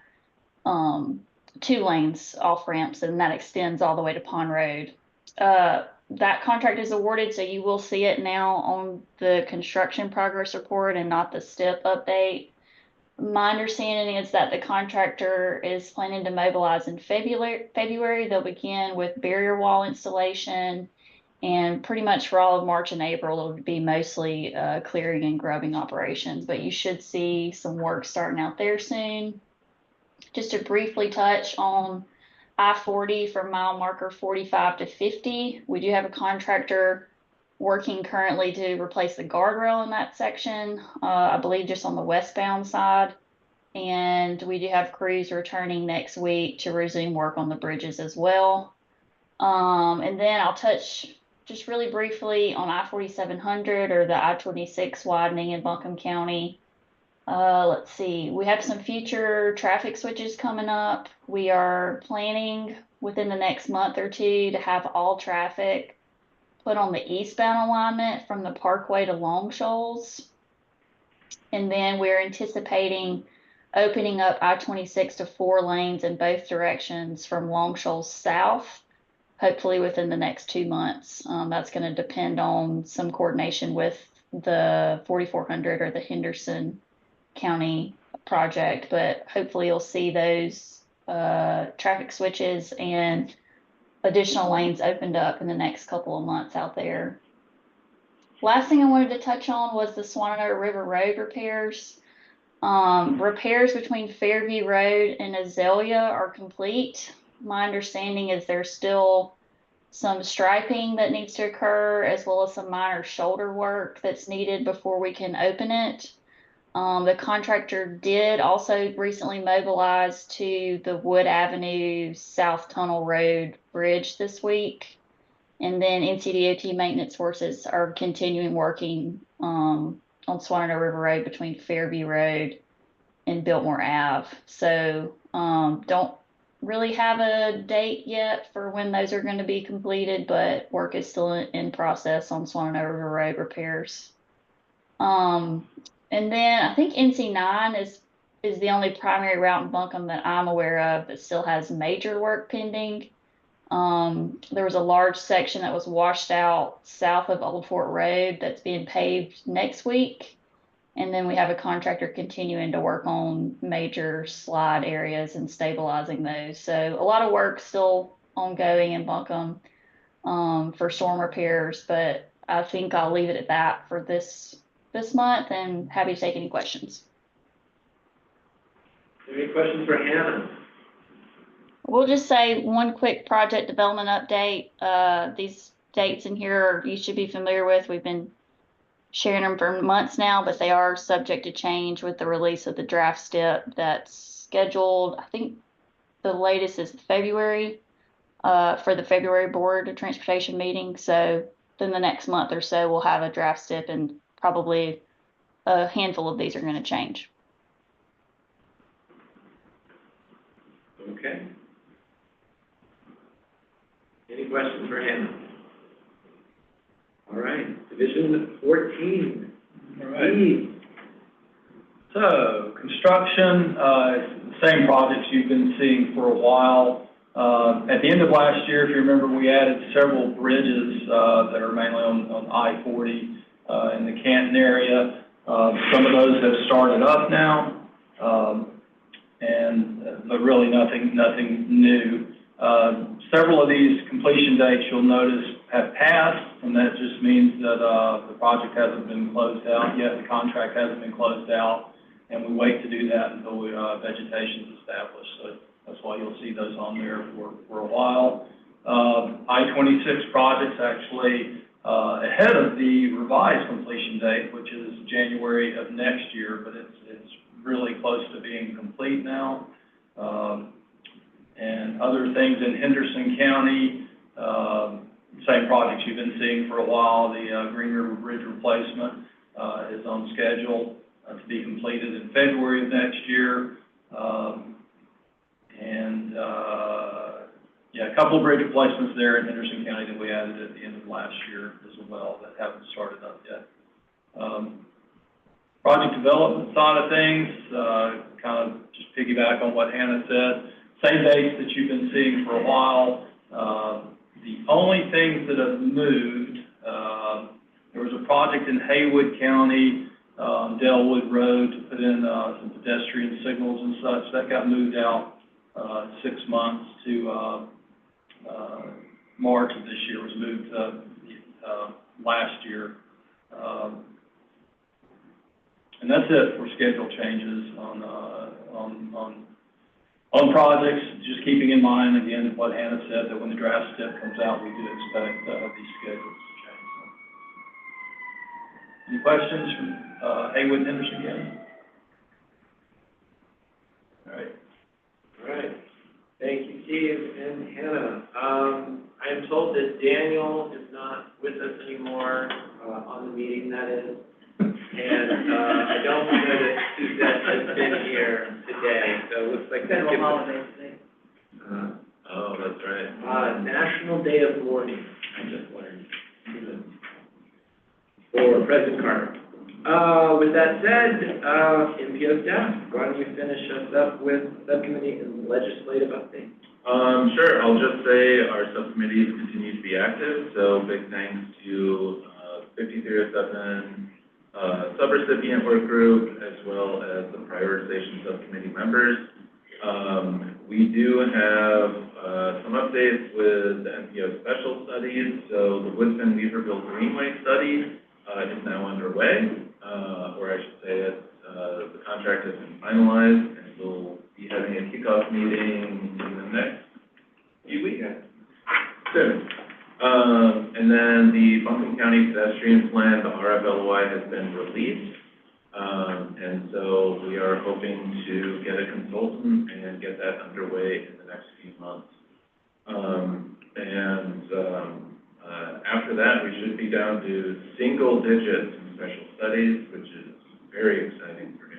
2 lanes off ramps, and that extends all the way to Pond Road. That contract is awarded, so you will see it now on the construction progress report and not the STIP update. My understanding is that the contractor is planning to mobilize in February. They'll begin with barrier wall installation, and pretty much for all of March and April, it'll be mostly clearing and grubbing operations, but you should see some work starting out there soon. Just to briefly touch on I-40 from mile marker 45 to 50, we do have a contractor working currently to replace the guardrail in that section, I believe just on the westbound side. And we do have crews returning next week to resume work on the bridges as well. And then I'll touch just really briefly on I-4700 or the I-26 widening in Buncombe County. Let's see, we have some future traffic switches coming up. We are planning within the next month or 2 to have all traffic put on the eastbound alignment from the Parkway to Long Shoals. And then we're anticipating opening up I-26 to 4 lanes in both directions from Long Shoals south, hopefully within the next 2 months. That's going to depend on some coordination with the 4400 or the Henderson County project, but hopefully you'll see those traffic switches and additional lanes opened up in the next couple of months out there. Last thing I wanted to touch on was the Swananoa River Road repairs. Repairs between Fairview Road and Azalea are complete. My understanding is there's still some striping that needs to occur, as well as some minor shoulder work that's needed before we can open it. The contractor did also recently mobilize to the Wood Avenue South Tunnel Road Bridge this week. And then NCDOT maintenance forces are continuing working on Swananoa River Road between Fairview Road and Biltmore Ave. So don't really have a date yet for when those are going to be completed, but work is still in process on Swananoa River Road repairs. And then I think NC9 is the only primary route in Buncombe that I'm aware of that still has major work pending. There was a large section that was washed out south of Old Fort Road that's being paved next week. And then we have a contractor continuing to work on major slide areas and stabilizing those. So a lot of work still ongoing in Buncombe for storm repairs, but I think I'll leave it at that for this month, and happy to take any questions. Any questions for Hannah? We'll just say one quick project development update. These dates in here you should be familiar with. We've been sharing them for months now, but they are subject to change with the release of the draft STIP that's scheduled. I think the latest is February for the February Board of Transportation meeting. So then the next month or so, we'll have a draft STIP, and probably a handful of these are going to change. Okay. Any questions for Hannah? All right, Division 14. All right. So, construction, the same projects you've been seeing for a while. At the end of last year, if you remember, we added several bridges that are mainly on I-40 in the Canton area. Some of those have started up now, but really nothing new. Several of these completion dates you'll notice have passed, and that just means that the project hasn't been closed out yet, the contract hasn't been closed out, and we wait to do that until vegetation is established. So that's why you'll see those on there for a while. I-26 project's actually ahead of the revised completion date, which is January of next year, but it's really close to being complete now. And other things in Henderson County, same projects you've been seeing for a while. The Green River Bridge replacement is on schedule to be completed in February of next year. Yeah, a couple of bridge replacements there in Henderson County that we added at the end of last year as well that haven't started up yet. Project development side of things, kind of just piggyback on what Hannah said. Same dates that you've been seeing for a while. The only things that have moved, there was a project in Haywood County, Delwood Road, to put in some pedestrian signals and such. That got moved out 6 months to March of this year. It was moved last year. And that's it for schedule changes on projects. Just keeping in mind, again, what Hannah said, that when the draft step comes out, we do expect these schedules to change. So. Any questions from Haywood and Henderson County? All right. All right. Thank you, Steve and Hannah. I am told that Daniel is not with us anymore on the meeting, that is. And I don't know that Suzette has been here today, so it looks like that's holiday today. Oh, that's right. National Day of Mourning, I just learned. For President Carter. With that said, MPO staff, why don't you finish us up with subcommittee and legislative update? Sure. I'll just say our subcommittees continue to be active, so big thanks to 5307 subrecipient work group, as well as the prioritization subcommittee members. We do have some updates with the MPO special studies. So the Woodson-Weaverville Greenway study is now underway, or I should say the contract has been finalized, and we'll be having a kickoff meeting in the next few weeks. Soon. And then the Buncombe County Pedestrian Plan, the RFLOI, has been released. And so we are hoping to get a consultant and get that underway in the next few months. After that, we should be down to single digits in special studies, which is very exciting for me.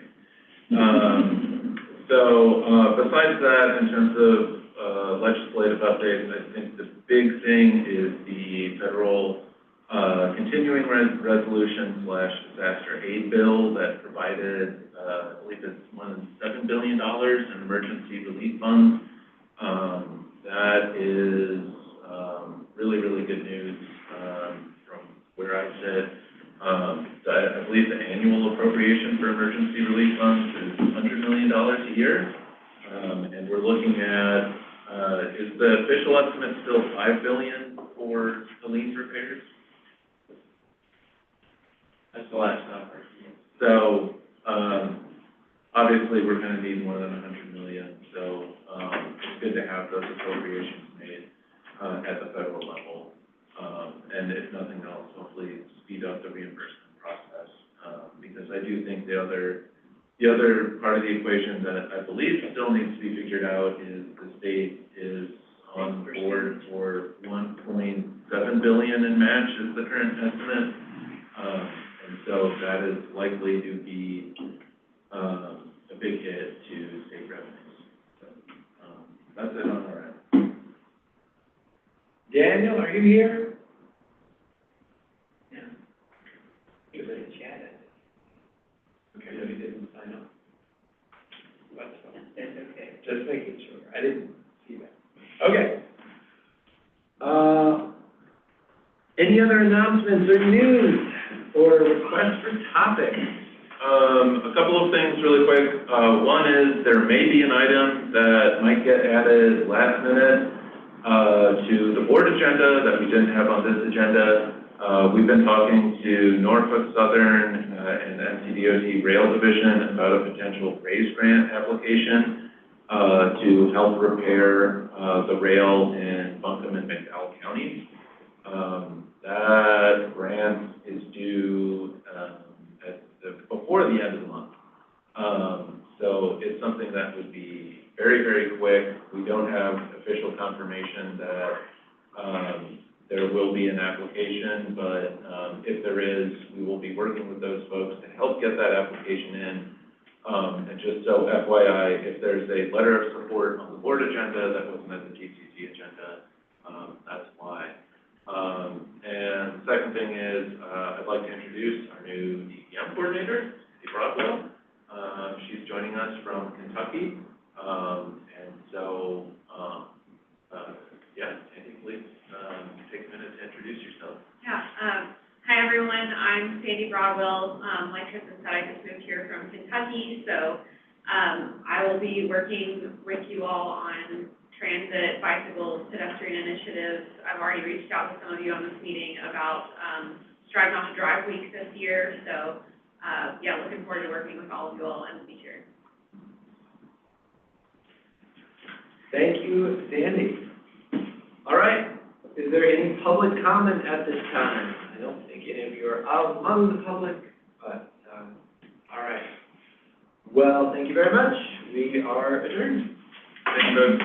Besides that, in terms of legislative updates, I think the big thing is the federal continuing resolution / disaster aid bill that provided, I believe it's more than $7 billion in emergency relief funds. That is really, really good news from where I sit. I believe the annual appropriation for emergency relief funds is $100 million a year. And we're looking at, is the official estimate still $5 billion for the lease repairs? That's the last number. So, obviously, we're going to need more than $100 million. So, it's good to have those appropriations made at the federal level. And if nothing else, hopefully speed up the reimbursement process. Because I do think the other part of the equation that I believe still needs to be figured out is the state is on board for $1.7 billion in match is the current estimate. And so that is likely to be a big hit to state revenues. So, that's it on our end. Daniel, are you here? Yeah. He was in the chat. Okay, no, he didn't sign up. That's fine. That's okay. Just making sure. I didn't see that. Okay. Any other announcements or news or requests for topics? A couple of things really quick. One is there may be an item that might get added last minute to the board agenda that we didn't have on this agenda. We've been talking to Norfolk Southern and the NCDOT Rail Division about a potential RAISE grant application to help repair the rail in Buncombe and McDowell counties. That grant is due at the confirmation that, there will be an application, but, if there is, we will be working with those folks to help get that application in. And just so FYI, if there's a letter of support on the board agenda that wasn't at the TCC agenda, that's why. And the second thing is, I'd like to introduce our new DPM coordinator, Cindy Broadwell. She's joining us from Kentucky. And so, yeah, Sandy, please, take a minute to introduce yourself. Yeah, hi everyone, I'm Sandy Broadwell. Like Tristan said, I just moved here from Kentucky, so I will be working with you all on transit, bicycles, pedestrian initiatives. I've already reached out to some of you on this meeting about Strive Not to Drive Week this year, so yeah, looking forward to working with all of you all in the future. Thank you, Sandy. All right, is there any public comment at this time? I don't think any of you are out among the public, but, all right. Well, thank you very much. We are adjourned. Thank you, both.